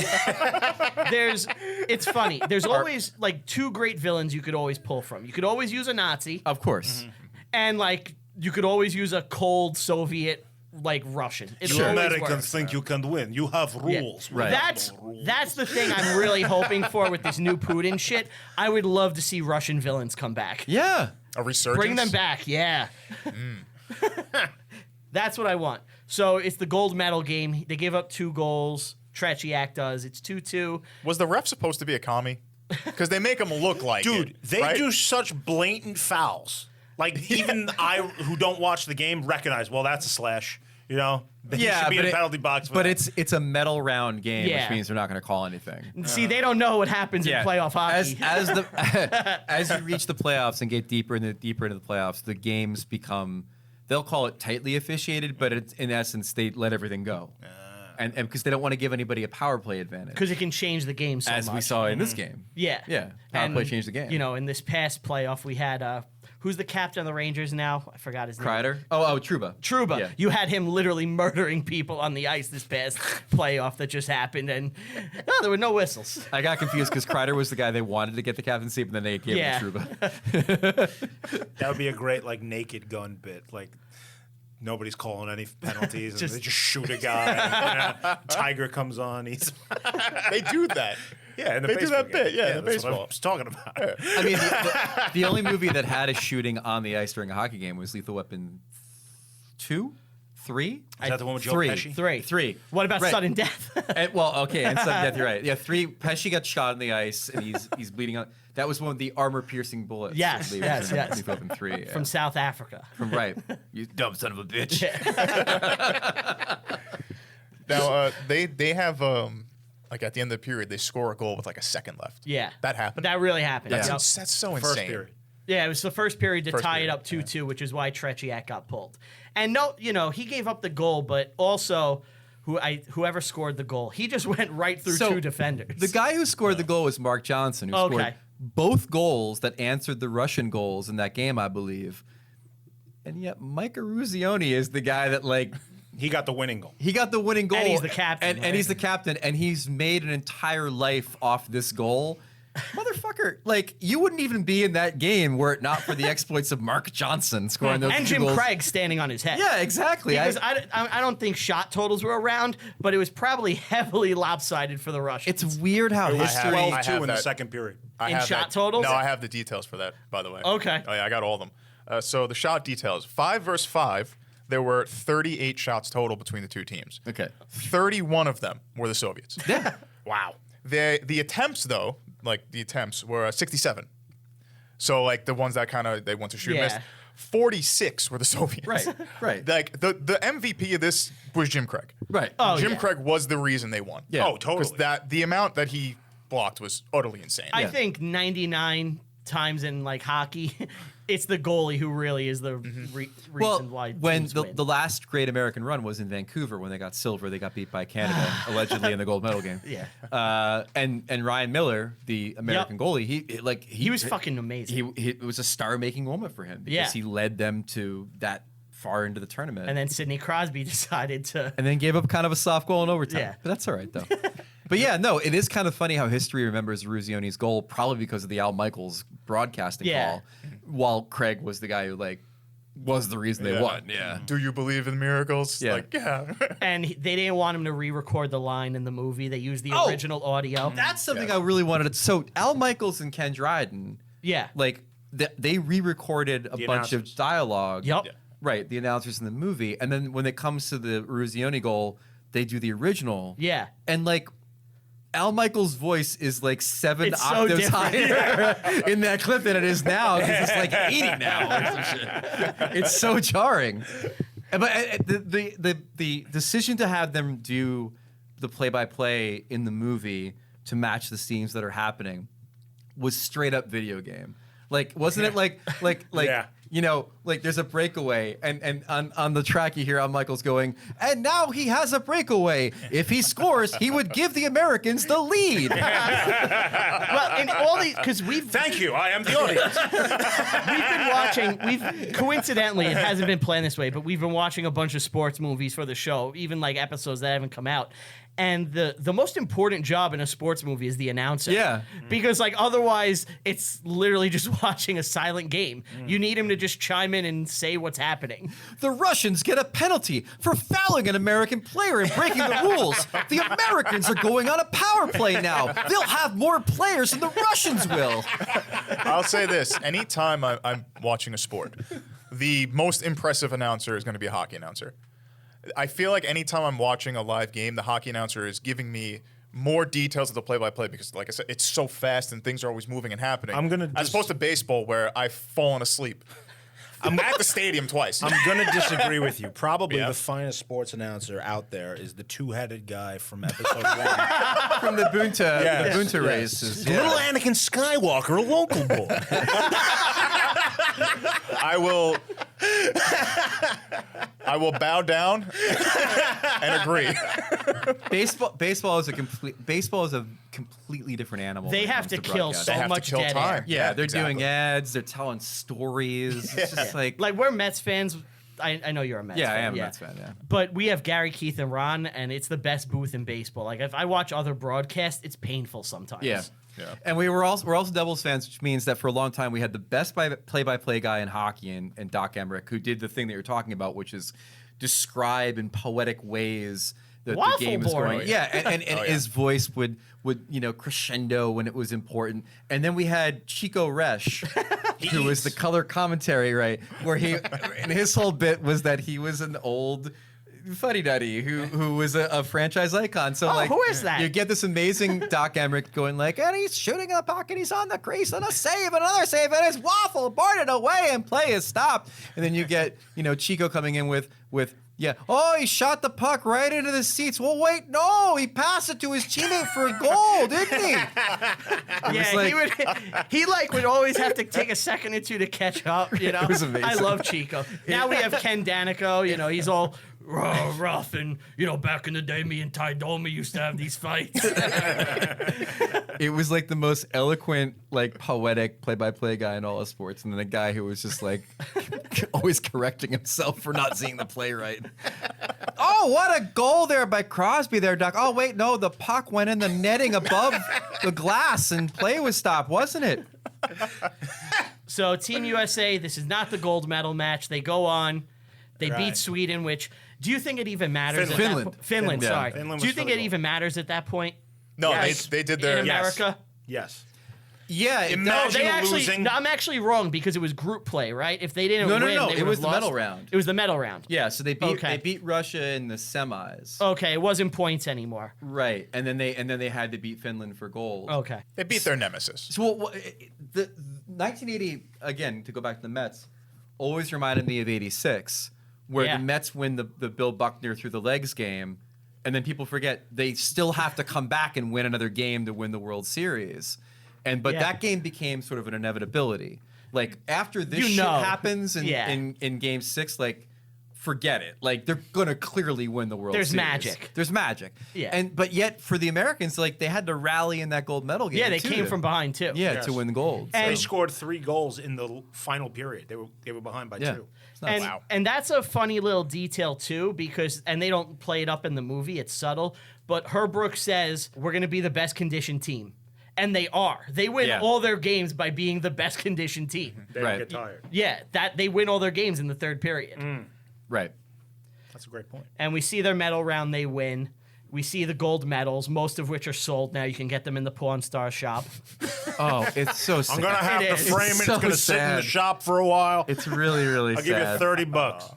It's funny. There's always like 2 great villains you could always pull from. You could always use a Nazi, Of course. and like you could always use a cold Soviet like Russian. It You always Americans works. think you can win. You have Yeah. rules. Right. That's the thing I'm really hoping for with this new Putin shit. I would love to see Russian villains come back. Yeah. A resurgence. Bring them back, yeah. That's what I want. So it's the gold medal game. They give up 2 goals. Tretiak does. It's 2-2. Was the ref supposed to be a commie? Because they make him look like Dude, it, they right? do such blatant fouls. Like, even I, who don't watch the game, recognize, well, that's a slash. They should be in a penalty box. But it's a medal round game, Yeah. which means they're not going to call anything. See, they don't know what happens in playoff hockey. As you reach the playoffs and get deeper into the playoffs, the games become, they'll call it tightly officiated, but it's, in essence, they let everything go. And because they don't want to give anybody a power play advantage. Because it can change the game so much. As we saw in this game. Yeah. Yeah. Power play changed the game. In this past playoff, we had, who's the captain of the Rangers now? I forgot his name. Kreider? Oh, Trouba. Trouba. Yeah. You had him literally murdering people on the ice this past playoff that just happened, and there were no whistles. I got confused because Kreider was the guy they wanted to get the captaincy, but then they gave it to Trouba. That would be a great, naked gun bit. Nobody's calling any penalties, and they just shoot a guy. Tiger comes on. They do that. Yeah, in the They do baseball that game. bit, yeah, in the that's what I baseball. was talking about. I mean, the only movie that had a shooting on the ice during a hockey game was Lethal Weapon 2? 3. Is that the one with Joe Three. Pesci? Three. What about Right. sudden death? And, well, okay, and sudden death. You're right. Yeah, 3. Pesci got shot in the ice, and he's bleeding out. That was one of the armor-piercing bullets. Yes, I believe, yes, from yes. Lethal Weapon 3. Yeah. From South Africa. From right. You dumb son of a bitch. Now they have like at the end of the period they score a goal with like a second left. Yeah. That happened. That really happened. That's, Yep. that's so First insane. period. Yeah, it was the first period to First tie period, it up 2-2, which is why Tretiak got pulled. And no, he gave up the goal, but also whoever scored the goal, he just went right through So, two defenders. The guy who scored the goal was Mark Johnson, who Okay. scored both goals that answered the Russian goals in that game, I believe. And yet Mike Eruzione is the guy that, like, He got the winning goal. he got the winning goal. And he's the captain, And right? he's the captain, and he's made an entire life off this goal. Motherfucker, like, you wouldn't even be in that game were it not for the exploits of Mark Johnson scoring those and two Jim goals. Craig standing on his head. Yeah, exactly. Because I don't think shot totals were around, but it was probably heavily lopsided for the Russians. It's weird how It was history. 12-2 in the that. second period. I In have shot that. totals? No, I have the details for that, by the way. Okay. Oh yeah, I got all of them. So the shot details: 5 versus 5. There were 38 shots total between the two teams. Okay. 31 of them were the Soviets. Yeah. Wow. The attempts though, were 67. So like the ones that they went to shoot Yeah. missed. 46 were the Soviets. Right, right. Like the MVP of this was Jim Craig. Right. Oh, Jim yeah. Craig was the reason they won. Yeah. Oh, Because totally. the amount that he blocked was utterly insane. I think 99 times in like hockey, it's the goalie who really is the Well, reason why when teams win. the last great American run was in Vancouver when they got silver, they got beat by Canada allegedly in the gold medal game. Yeah. And Ryan Miller, the American goalie, he was fucking amazing. It was a star-making moment for him because Yeah. he led them to that far into the tournament, And then Sidney Crosby decided to. and then gave up kind of a soft goal in overtime. Yeah. But that's all right though. But yeah, no, it is kind of funny how history remembers Eruzione's goal, probably because of the Al Michaels broadcasting Yeah. call, while Craig was the guy who was the reason they Yeah. won. Yeah. Do you believe in miracles? Yeah. Like, yeah. And they didn't want him to re-record the line in the movie. They used the Oh! original audio. That's something Yes. I really wanted to. So Al Michaels and Ken Dryden, Yeah. they re-recorded a The bunch of announcers. dialogue. Yep. Yeah. Right, the announcers in the movie, and then when it comes to the Eruzione goal, they do the original. Yeah. And Al Michaels' voice is 7 It's so octaves different. higher in that clip than it is now. 'Cause it's 80 now or some shit. It's so jarring. But the decision to have them do the play-by-play in the movie to match the scenes that are happening was straight up video game. Wasn't it Yeah. there's a breakaway and on the track you hear Al Michaels going, and now he has a breakaway. If he scores, he would give the Americans the lead. Well, and all these because Thank you. I am the audience. we've been watching. Coincidentally, it hasn't been planned this way, but we've been watching a bunch of sports movies for the show, even episodes that haven't come out. And the most important job in a sports movie is the announcer. Yeah. Because otherwise it's literally just watching a silent game. You need him to just chime in and say what's happening. The Russians get a penalty for fouling an American player and breaking the rules. The Americans are going on a power play now. They'll have more players than the Russians will. I'll say this: anytime I'm watching a sport, the most impressive announcer is going to be a hockey announcer. I feel like anytime I'm watching a live game, the hockey announcer is giving me more details of the play-by-play because, like I said, it's so fast and things are always moving and happening. As opposed to baseball, where I've fallen asleep. I'm at the stadium twice. I'm going to disagree with you. Probably Yeah. the finest sports announcer out there is the two-headed guy from episode 1. From the Bunta, Yes, the Bunta yes. races. Little Anakin Skywalker, a local boy. I will bow down and agree. Baseball is a completely different animal. They when it have comes to to kill broadcast. so They have to much kill dead time. air. Yeah, they're exactly. doing ads. They're telling stories. It's just Like we're Mets fans. I know you're a Mets fan. I am a Mets fan. Yeah. But we have Gary, Keith, and Ron, and it's the best booth in baseball. If I watch other broadcasts, it's painful sometimes. Yeah. Yeah. And we're also Devils fans, which means that for a long time we had the best play-by-play guy in hockey and Doc Emmerich, who did the thing that you're talking about, which is describe in poetic ways that the game is Waffle going. boy. Yeah, and Oh, yeah. his voice would crescendo when it was important. And then we had Chico Resch, who was the color commentary, right? Where and his whole bit was that he was an old Fuddy Duddy, who was a franchise icon. So like, who is that? You get this amazing Doc Emmerich going like, and he's shooting in the pocket, he's on the crease, and a save, another save, and his waffle boarded away, and play is stopped. And then you get Chico coming in with. Yeah. Oh, he shot the puck right into the seats. Well, wait, no, he passed it to his teammate for a goal, didn't he? He would always have to take a second or two to catch up. It was amazing. I love Chico. Now we have Ken Danico. He's all rough, and back in the day, me and Ty Domi used to have these fights. It was like the most eloquent, like poetic play-by-play guy in all of sports, and then a guy who was just like always correcting himself for not seeing the play right. Oh, what a goal there by Crosby there, Doc. Oh, wait, no, the puck went in the netting above the glass and play was stopped, wasn't it? So Team USA, this is not the gold medal match. They go on. They beat Sweden, which, do you think it even matters? Finland, Yeah. sorry. Finland was Do you think for it the even matters at that point? No, Yes. they did their. In Yes. America? Yes. Yeah. Imagine losing. No, I'm actually wrong because it was group play, right? If they didn't No, win, no, they it would was have the lost. medal round. It was the medal round. Yeah, so they Okay. beat Russia in the semis. Okay, it wasn't points anymore. Right, and then they had to beat Finland for gold. Okay. They beat their nemesis. So the 1980 again, to go back to the Mets, always reminded me of '86, where Yeah. the Mets win the Bill Buckner through the legs game, and then people forget they still have to come back and win another game to win the World Series, but Yeah. that game became sort of an inevitability. Like after this You shit know. happens Yeah. in Game 6, like. Forget it. Like they're gonna clearly win the World There's Series. magic. There's magic. Yeah. But yet for the Americans, like they had to rally in that gold medal game. Yeah, they too, came to- from behind, too. Yeah, Yes. to win the gold. And- They so. scored 3 goals in the final period. They were behind by Yeah. 2. It's nuts. And, and that's a funny little detail, too, because, and they don't play it up in the movie, it's subtle, but Herb Brooks says, we're going to be the best conditioned team. And they are. They win Yeah. all their games by being the best conditioned team. They Right. don't get tired. Yeah, that they win all their games in the third period. Right. That's a great point. And we see their medal round, they win. We see the gold medals, most of which are sold now. You can get them in the Pawn Star shop. Oh, it's so sad. I'm gonna have It to is. frame it. It's It's so gonna sit in the sad. shop for a while. It's really, really I'll sad. give you $30.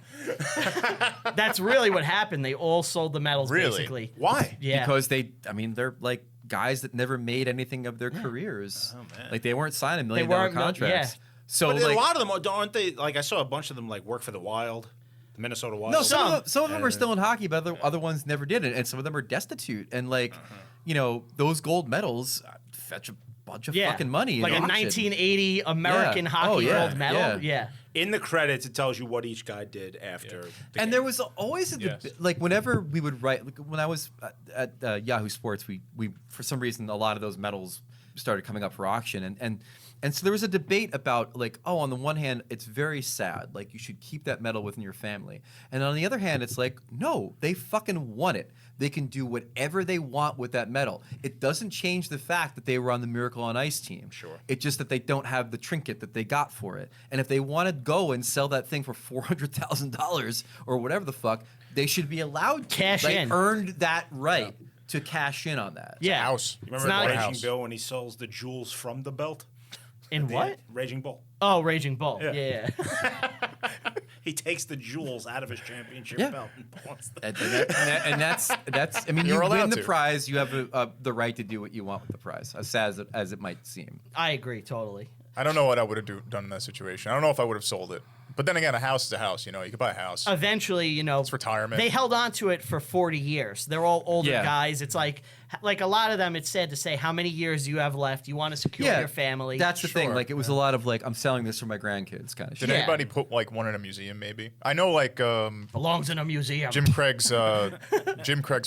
That's really what happened. They all sold the medals, Really? basically. Why? Yeah. Because they're like guys that never made anything of their careers. Oh, man. Like they weren't signing $1 million weren't contracts. yeah. So But like, a lot of them aren't they? Like I saw a bunch of them like work for the Wild, the Minnesota Wild. no, Some. some of them are still in hockey, but other ones never did it, and some of them are destitute. And like, those gold medals fetch a bunch of Yeah. fucking money. in Like a auction. 1980 American Yeah. hockey Oh, yeah. gold medal. Yeah. Yeah. In the credits, it tells you what each guy did after. The And game. there was always Yes. like whenever we would write, like, when I was at Yahoo Sports, we for some reason a lot of those medals started coming up for auction, and so there was a debate about like, oh, on the one hand, it's very sad, like you should keep that medal within your family, and on the other hand, it's like, no, they fucking won it. They can do whatever they want with that medal. It doesn't change the fact that they were on the Miracle on Ice team. Sure. It's just that they don't have the trinket that they got for it. And if they want to go and sell that thing for $400,000 or whatever the fuck, they should be allowed to. Cash They in. earned that right to cash in on that. Yeah. House. You It's remember not Raging House. Bill when he sells the jewels from the belt? In what? Raging Bull. Oh, Raging Bull. Yeah. Yeah. He takes the jewels out of his championship Yeah. belt and pawns them. And that's I mean, You're you allowed win the to. prize, you have the right to do what you want with the prize, as sad as it might seem. I agree totally. I don't know what I would have done in that situation. I don't know if I would have sold it. But then again, a house is a house. You could buy a house. Eventually, It's retirement. They held on to it for 40 years. They're all older Yeah. guys. It's like a lot of them, it's sad to say, how many years do you have left? You want to secure your family. That's the thing. Sure. like it was a lot of like, I'm selling this for my grandkids kind of shit. Did Yeah. anybody put like one in a museum? Maybe I know like belongs in a museum. Jim Craig's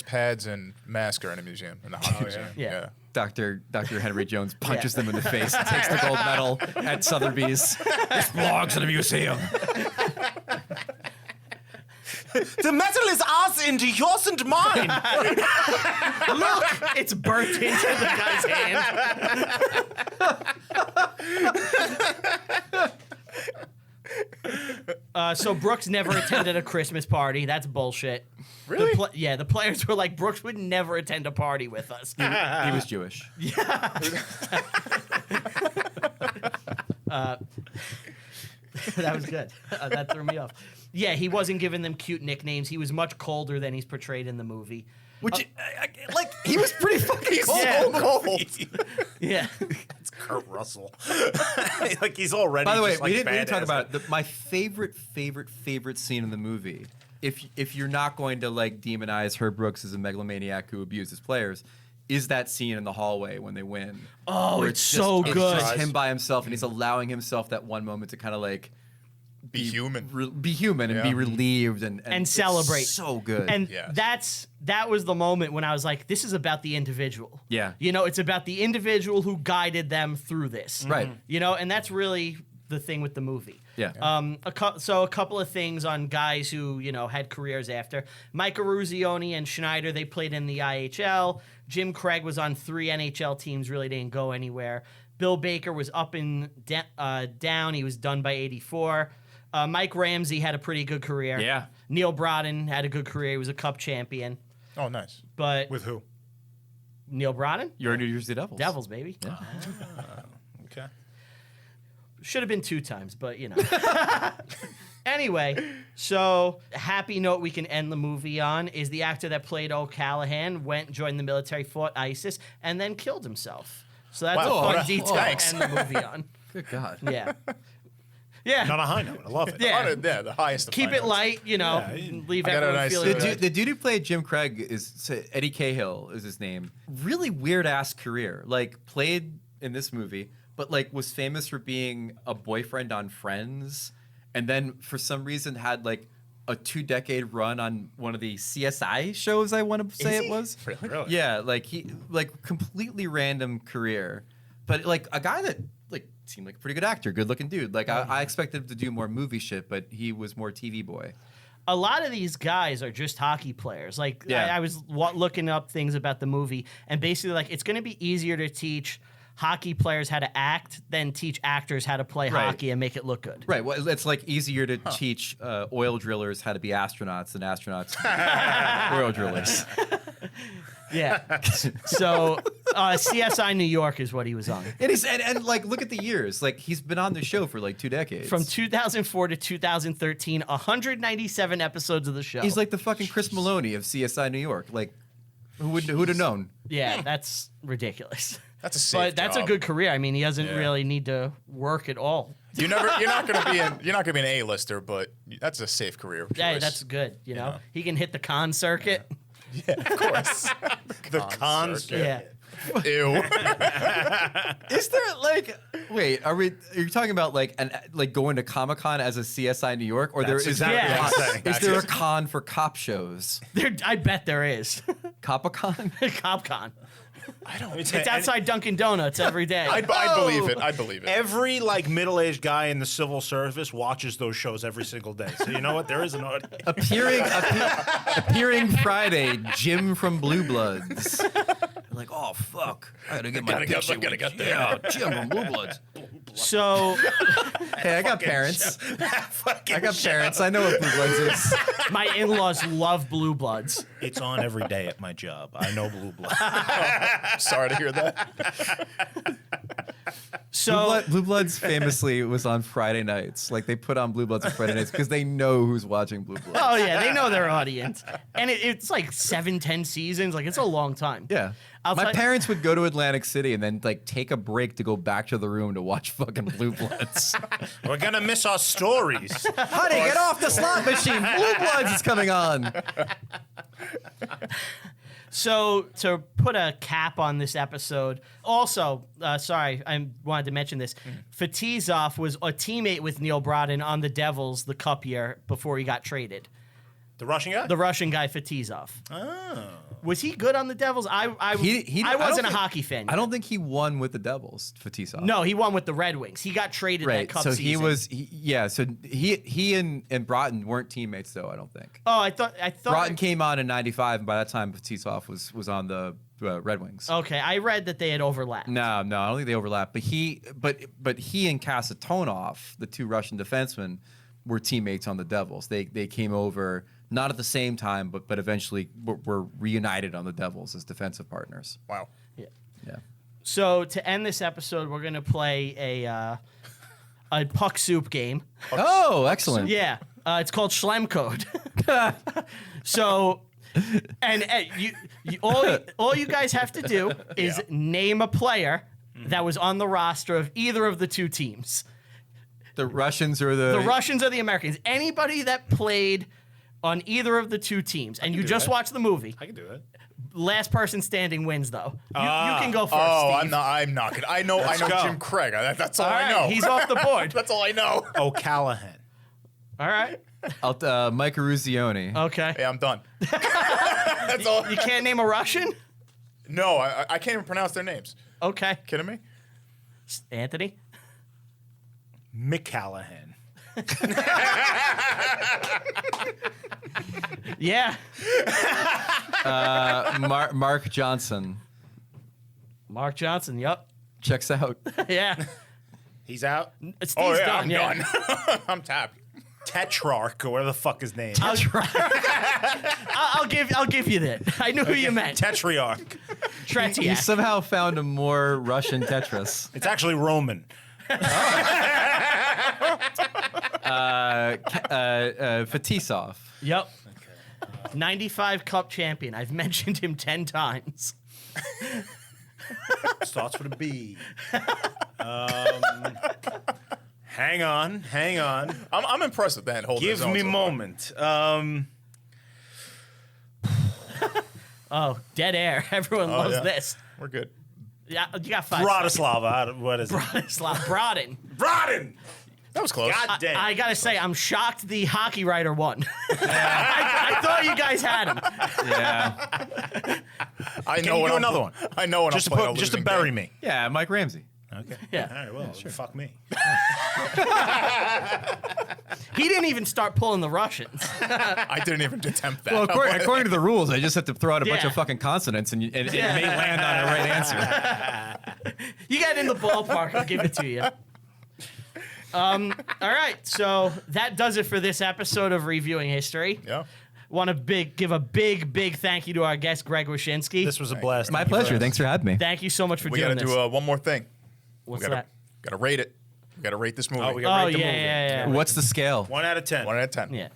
pads and mask are in a museum in the hockey museum. Yeah. Dr. Henry Jones punches them in the face and takes the gold medal at Sotheby's. This belongs in a museum. The metal is ours and yours and mine. Look, it's burnt into the guy's hand. So Brooks never attended a Christmas party. That's bullshit. Really? The players were like, Brooks would never attend a party with us. He was Jewish. That was good. That threw me off. Yeah, he wasn't giving them cute nicknames. He was much colder than he's portrayed in the movie. Which, like, he was pretty fucking cold. Yeah. cold. Yeah. It's Kurt Russell. Like he's already. By the way, just, like, we didn't talk badass. about it. My favorite scene in the movie. If you're not going to like demonize Herb Brooks as a megalomaniac who abuses players, is that scene in the hallway when they win? Oh, Where it's so just, good. It's just him by himself, and he's allowing himself that one moment to kind of like Be human. be human and Yeah. be relieved and And celebrate. So good. And Yes. that was the moment when I was like, this is about the individual. Yeah. You know, it's about the individual who guided them through this. Right. You know, and that's really the thing with the movie. Yeah. So a couple of things on guys who, you know, had careers after. Mike Eruzione and Schneider, they played in the IHL. Jim Craig was on 3 NHL teams, really didn't go anywhere. Bill Baker was up and down. He was done by 84. Mike Ramsey had a pretty good career. Yeah. Neil Brodin had a good career. He was a Cup champion. Oh, nice. But With who? Neil Brodin? You're New Jersey Devils. Devils, baby. Okay. Should have been 2 times, but you know. Anyway, so happy note we can end the movie on is the actor that played O'Callahan went, joined the military, fought ISIS, and then killed himself. So that's Wow. a fun Oh, detail thanks. to end the movie on. Good God. Yeah. Yeah. On a high note. I love it. Yeah. Yeah, the highest. of Keep high it notes. light, you know, Yeah, leave I got a everyone nice- feeling The good. The dude who played Jim Craig is Eddie Cahill is his name. Really weird ass career. Like played in this movie, but like was famous for being a boyfriend on Friends, and then for some reason had like a 2-decade run on one of the CSI shows. I want to say Is it he? was. Really? Yeah, like he like completely random career, but like a guy that like seemed like a pretty good actor, good looking dude. Like I expected him to do more movie shit, but he was more TV boy. A lot of these guys are just hockey players. Like Yeah. I was looking up things about the movie, and basically, like it's going to be easier to teach hockey players how to act than teach actors how to play Right. hockey and make it look good. Right. Well, it's like easier to teach oil drillers how to be astronauts than astronauts oil drillers. Yeah. So CSI New York is what he was on. And and like look at the years. Like he's been on the show for like 2 decades. From 2004 to 2013, 197 episodes of the show. He's like the fucking Chris Maloney of CSI New York. Like who'd have known? yeah, that's ridiculous. That's a safe But that's a job. good career. I mean, he doesn't Yeah. really need to work at all. You're not gonna be an A-lister, but that's a safe career. Yeah, choice. that's good. You know, know. he can hit the con circuit. Yeah, of course. The concert. Yeah. Ew. Is there like are you talking about like going to Comic-Con as a CSI New York, or That's there is exactly what I'm saying. is there a con for cop shows? I bet there is. Cop-a-con? CopCon. I don't. It's outside Dunkin' Donuts every day. I'd believe it. I'd believe it. Every like middle-aged guy in the civil service watches those shows every single day. So you know what? There is an audience. Appearing Friday, Jim from Blue Bloods. Like, oh fuck, I gotta get my Gotta get- picture gotta with- get there. Yeah, Jim from Blue Bloods. So Hey, I got parents. Fucking I got parents. I know what Blue Bloods is. my in-laws love Blue Bloods. It's on every day at my job. I know Blue Blood. Sorry to hear that. So Blue Bloods famously was on Friday nights. Like they put on Blue Bloods on Friday nights because they know who's watching Blue Bloods. oh yeah, they know their audience, and it's like 7-10 seasons. Like it's a long time. Yeah. I'll My tell- parents would go to Atlantic City and then like take a break to go back to the room to watch fucking Blue Bloods. We're gonna miss our stories. Honey, get off the slot machine. Blue Bloods is coming on. So to put a cap on this episode, also, sorry, I wanted to mention this. Fatizov was a teammate with Neil Brodin on the Devils the Cup year before he got traded. The Russian guy? The Russian guy Fatizov. Oh. Was he good on the Devils? I I wasn't don't a think- hockey fan. I don't think he won with the Devils, Fatizov. No, he won with the Red Wings. He got traded that Right. Cup So season. he and Broughton weren't teammates though, I don't think. Oh, I thought. Broughton came on in '95, and by that time Fatizov was on the Red Wings. Okay, I read that they had overlapped. No, I don't think they overlap. But he and Kasatonov, the two Russian defensemen, were teammates on the Devils. They came over not at the same time, but eventually were reunited on the Devils as defensive partners. Wow. Yeah. Yeah. So to end this episode, we're gonna play a puck soup game. Oh, excellent. Yeah. It's called Schlem Code. So, and all you guys have to do is name a player that was on the roster of either of the two teams. The Russians or the Russians or the Americans. Anybody that played on either of the two teams, and you just watched the movie. I can do it. Last person standing wins, though. You can go first. Oh, Steve. I'm not gonna. I know go. Jim Craig. That's all All I right, know. he's off the board. That's all I know. O'Callahan. All right. Mike Eruzione. Okay. Yeah, I'm done. That's all. You can't name a Russian? No, I can't even pronounce their names. Okay. Kidding me? Anthony? McCallahan. Yeah. Mark Johnson. Mark Johnson, yep. Checks out. Yeah. He's out. Steve's Oh yeah, done, I'm yeah. done. I'm tapped. Tetrarch or whatever the fuck his name. I'll give you that. I knew who you meant. Tetrarch. He Tretiak. somehow found a more Russian Tetris. It's actually Roman. Fetisov. Yep. 95 Cup champion. I've mentioned him 10 times. Starts with a B. Hang on. I'm impressed with that. Give me a moment. Oh, dead air. Everyone loves yeah. this. We're good. Yeah, you got 5 Bratislava. What is it? Bratislav Brodin. Brodin. That was close. God damn. I gotta say, I'm shocked the hockey writer won. I thought you guys had him. Yeah. I Can know you what do I'm another pl- one? I know when Just I'm playing a to losing bury game. me. Yeah, Mike Ramsey. Okay. Yeah. All right. Well, fuck me. He didn't even start pulling the Russians. I didn't even attempt that. Well, according to the rules, I just have to throw out a bunch Yeah. of fucking consonants, and it may land on a right answer. You got in the ballpark. I'll give it to you. All right, so that does it for this episode of Reviewing History. Yeah. Want to give a big thank you to our guest Greg Wyshynski. This was a blast. My Thank you pleasure. very much. Thanks for having me. Thank you so much for We doing got to this. do one more thing. What's we gotta, that? Gotta rate it. We got to rate this movie. Oh, we got to Oh rate the yeah, movie. yeah. What's the scale? 1 out of 10. 1 out of 10. Yeah.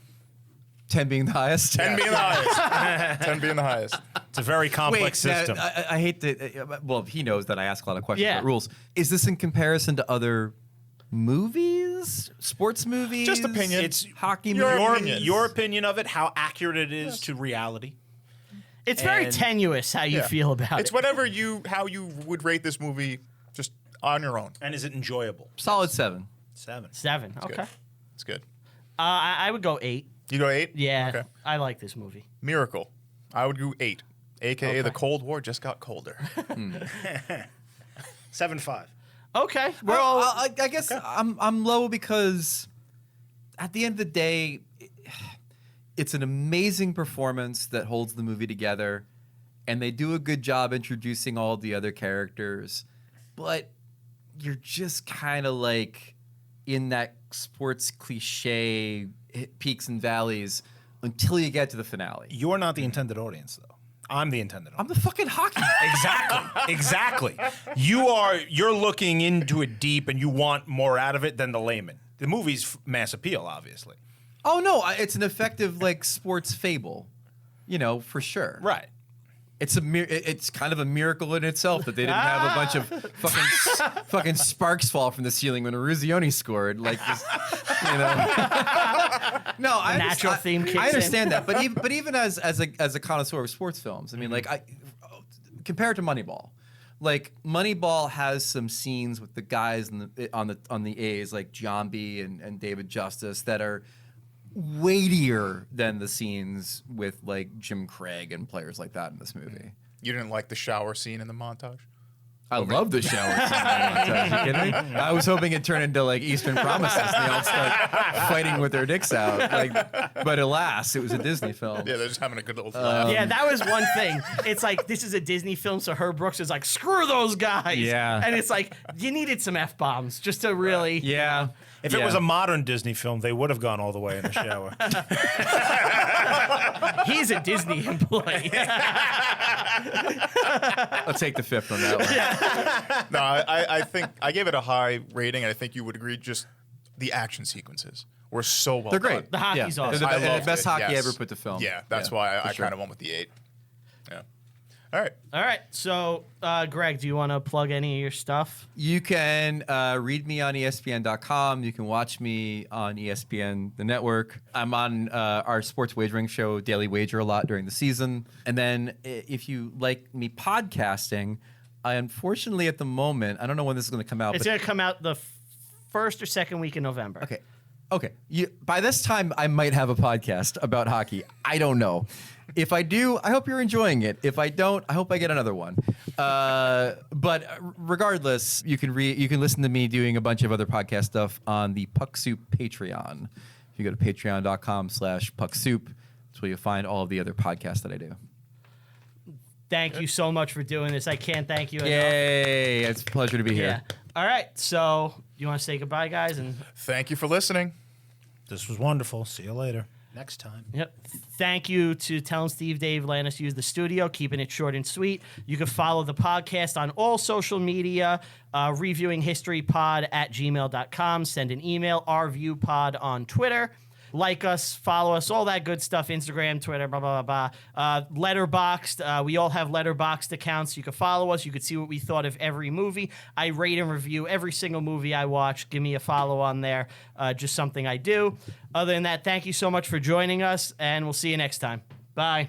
10 being the highest? 10 being the highest. 10 being the highest. It's a very complex Wait, system. I hate to. Well, he knows that I ask a lot of questions Yeah. about rules. Is this in comparison to other movies, sports movies? Just opinion. It's hockey your movies. your opinion of it, how accurate it is to reality. It's very And- tenuous how you Yeah. feel about It's it. whatever how you would rate this movie just on your own. And is it enjoyable? Solid 7. 7. 7. Okay. Good. It's good. I would go 8. You go 8? Yeah. Okay. I like this movie. Miracle. I would go 8. AKA the Cold War just got colder. 7.5. Okay. Well, I guess I'm low because at the end of the day, it's an amazing performance that holds the movie together, and they do a good job introducing all the other characters, but you're just kind of like in that sports cliche peaks and valleys until you get to the finale. You're not the intended audience, though. I'm the intended I'm audience. the fucking hockey. Exactly. You're looking into it deep, and you want more out of it than the layman. The movie's mass appeal, obviously. Oh no, it's an effective like sports fable, for sure. Right. It's it's kind of a miracle in itself that they didn't have a bunch of fucking sparks fall from the ceiling when Eruzione scored. Like, just, No, natural theme kicks in. I understand that, but even as a connoisseur of sports films, I mean, like compared to Moneyball. Like Moneyball has some scenes with the guys on the A's, like Giambi and David Justice, that are weightier than the scenes with like Jim Craig and players like that in this movie. You didn't like the shower scene in the montage? I love the shower scene. Are you kidding me? I was hoping it'd turn into like Eastern Promises and they all start fighting with their dicks out. But alas, it was a Disney film. Yeah, they're just having a good little laugh. Yeah, that was one thing. It's like, this is a Disney film, so Herb Brooks is like, screw those guys. Yeah. And it's like, you needed some F-bombs just to really... Yeah. If it was a modern Disney film, they would have gone all the way in the shower. He's a Disney employee. I'll take the fifth on that one. No, I think I gave it a high rating, and I think you would agree just the action sequences were so well They're done. great. The hockey's yeah. awesome. They're I the loved best it, hockey yes. ever put to film. Yeah, that's why I for sure. kind of went with the 8. Yeah. All right. All right. So, Greg, do you want to plug any of your stuff? You can read me on ESPN.com. You can watch me on ESPN, the network. I'm on our sports wagering show, Daily Wager, a lot during the season. And then if you like me podcasting, I unfortunately at the moment, I don't know when this is going to come out. It's going to come out the first or second week in November. Okay. By this time, I might have a podcast about hockey. I don't know. If I do, I hope you're enjoying it. If I don't, I hope I get another one. But regardless, you can listen to me doing a bunch of other podcast stuff on the Puck Soup Patreon. If you go to patreon.com/pucksoup, that's where you'll find all of the other podcasts that I do. Thank you so much for doing this. I can't thank you enough. Yay! It's a pleasure to be here. Yeah. All right. So, you want to say goodbye, guys? And Thank you for listening. This was wonderful. See you later. Next time. Yep. Thank you to Telling Steve Dave letting us use the studio, keeping it short and sweet. You can follow the podcast on all social media, reviewinghistorypod@gmail.com. Send an email, rviewpod on Twitter. Like us, follow us, all that good stuff. Instagram, Twitter, blah, blah, blah, blah. Letterboxd. We all have Letterboxd accounts. You can follow us. You can see what we thought of every movie. I rate and review every single movie I watch. Give me a follow on there. Just something I do. Other than that, thank you so much for joining us, and we'll see you next time. Bye.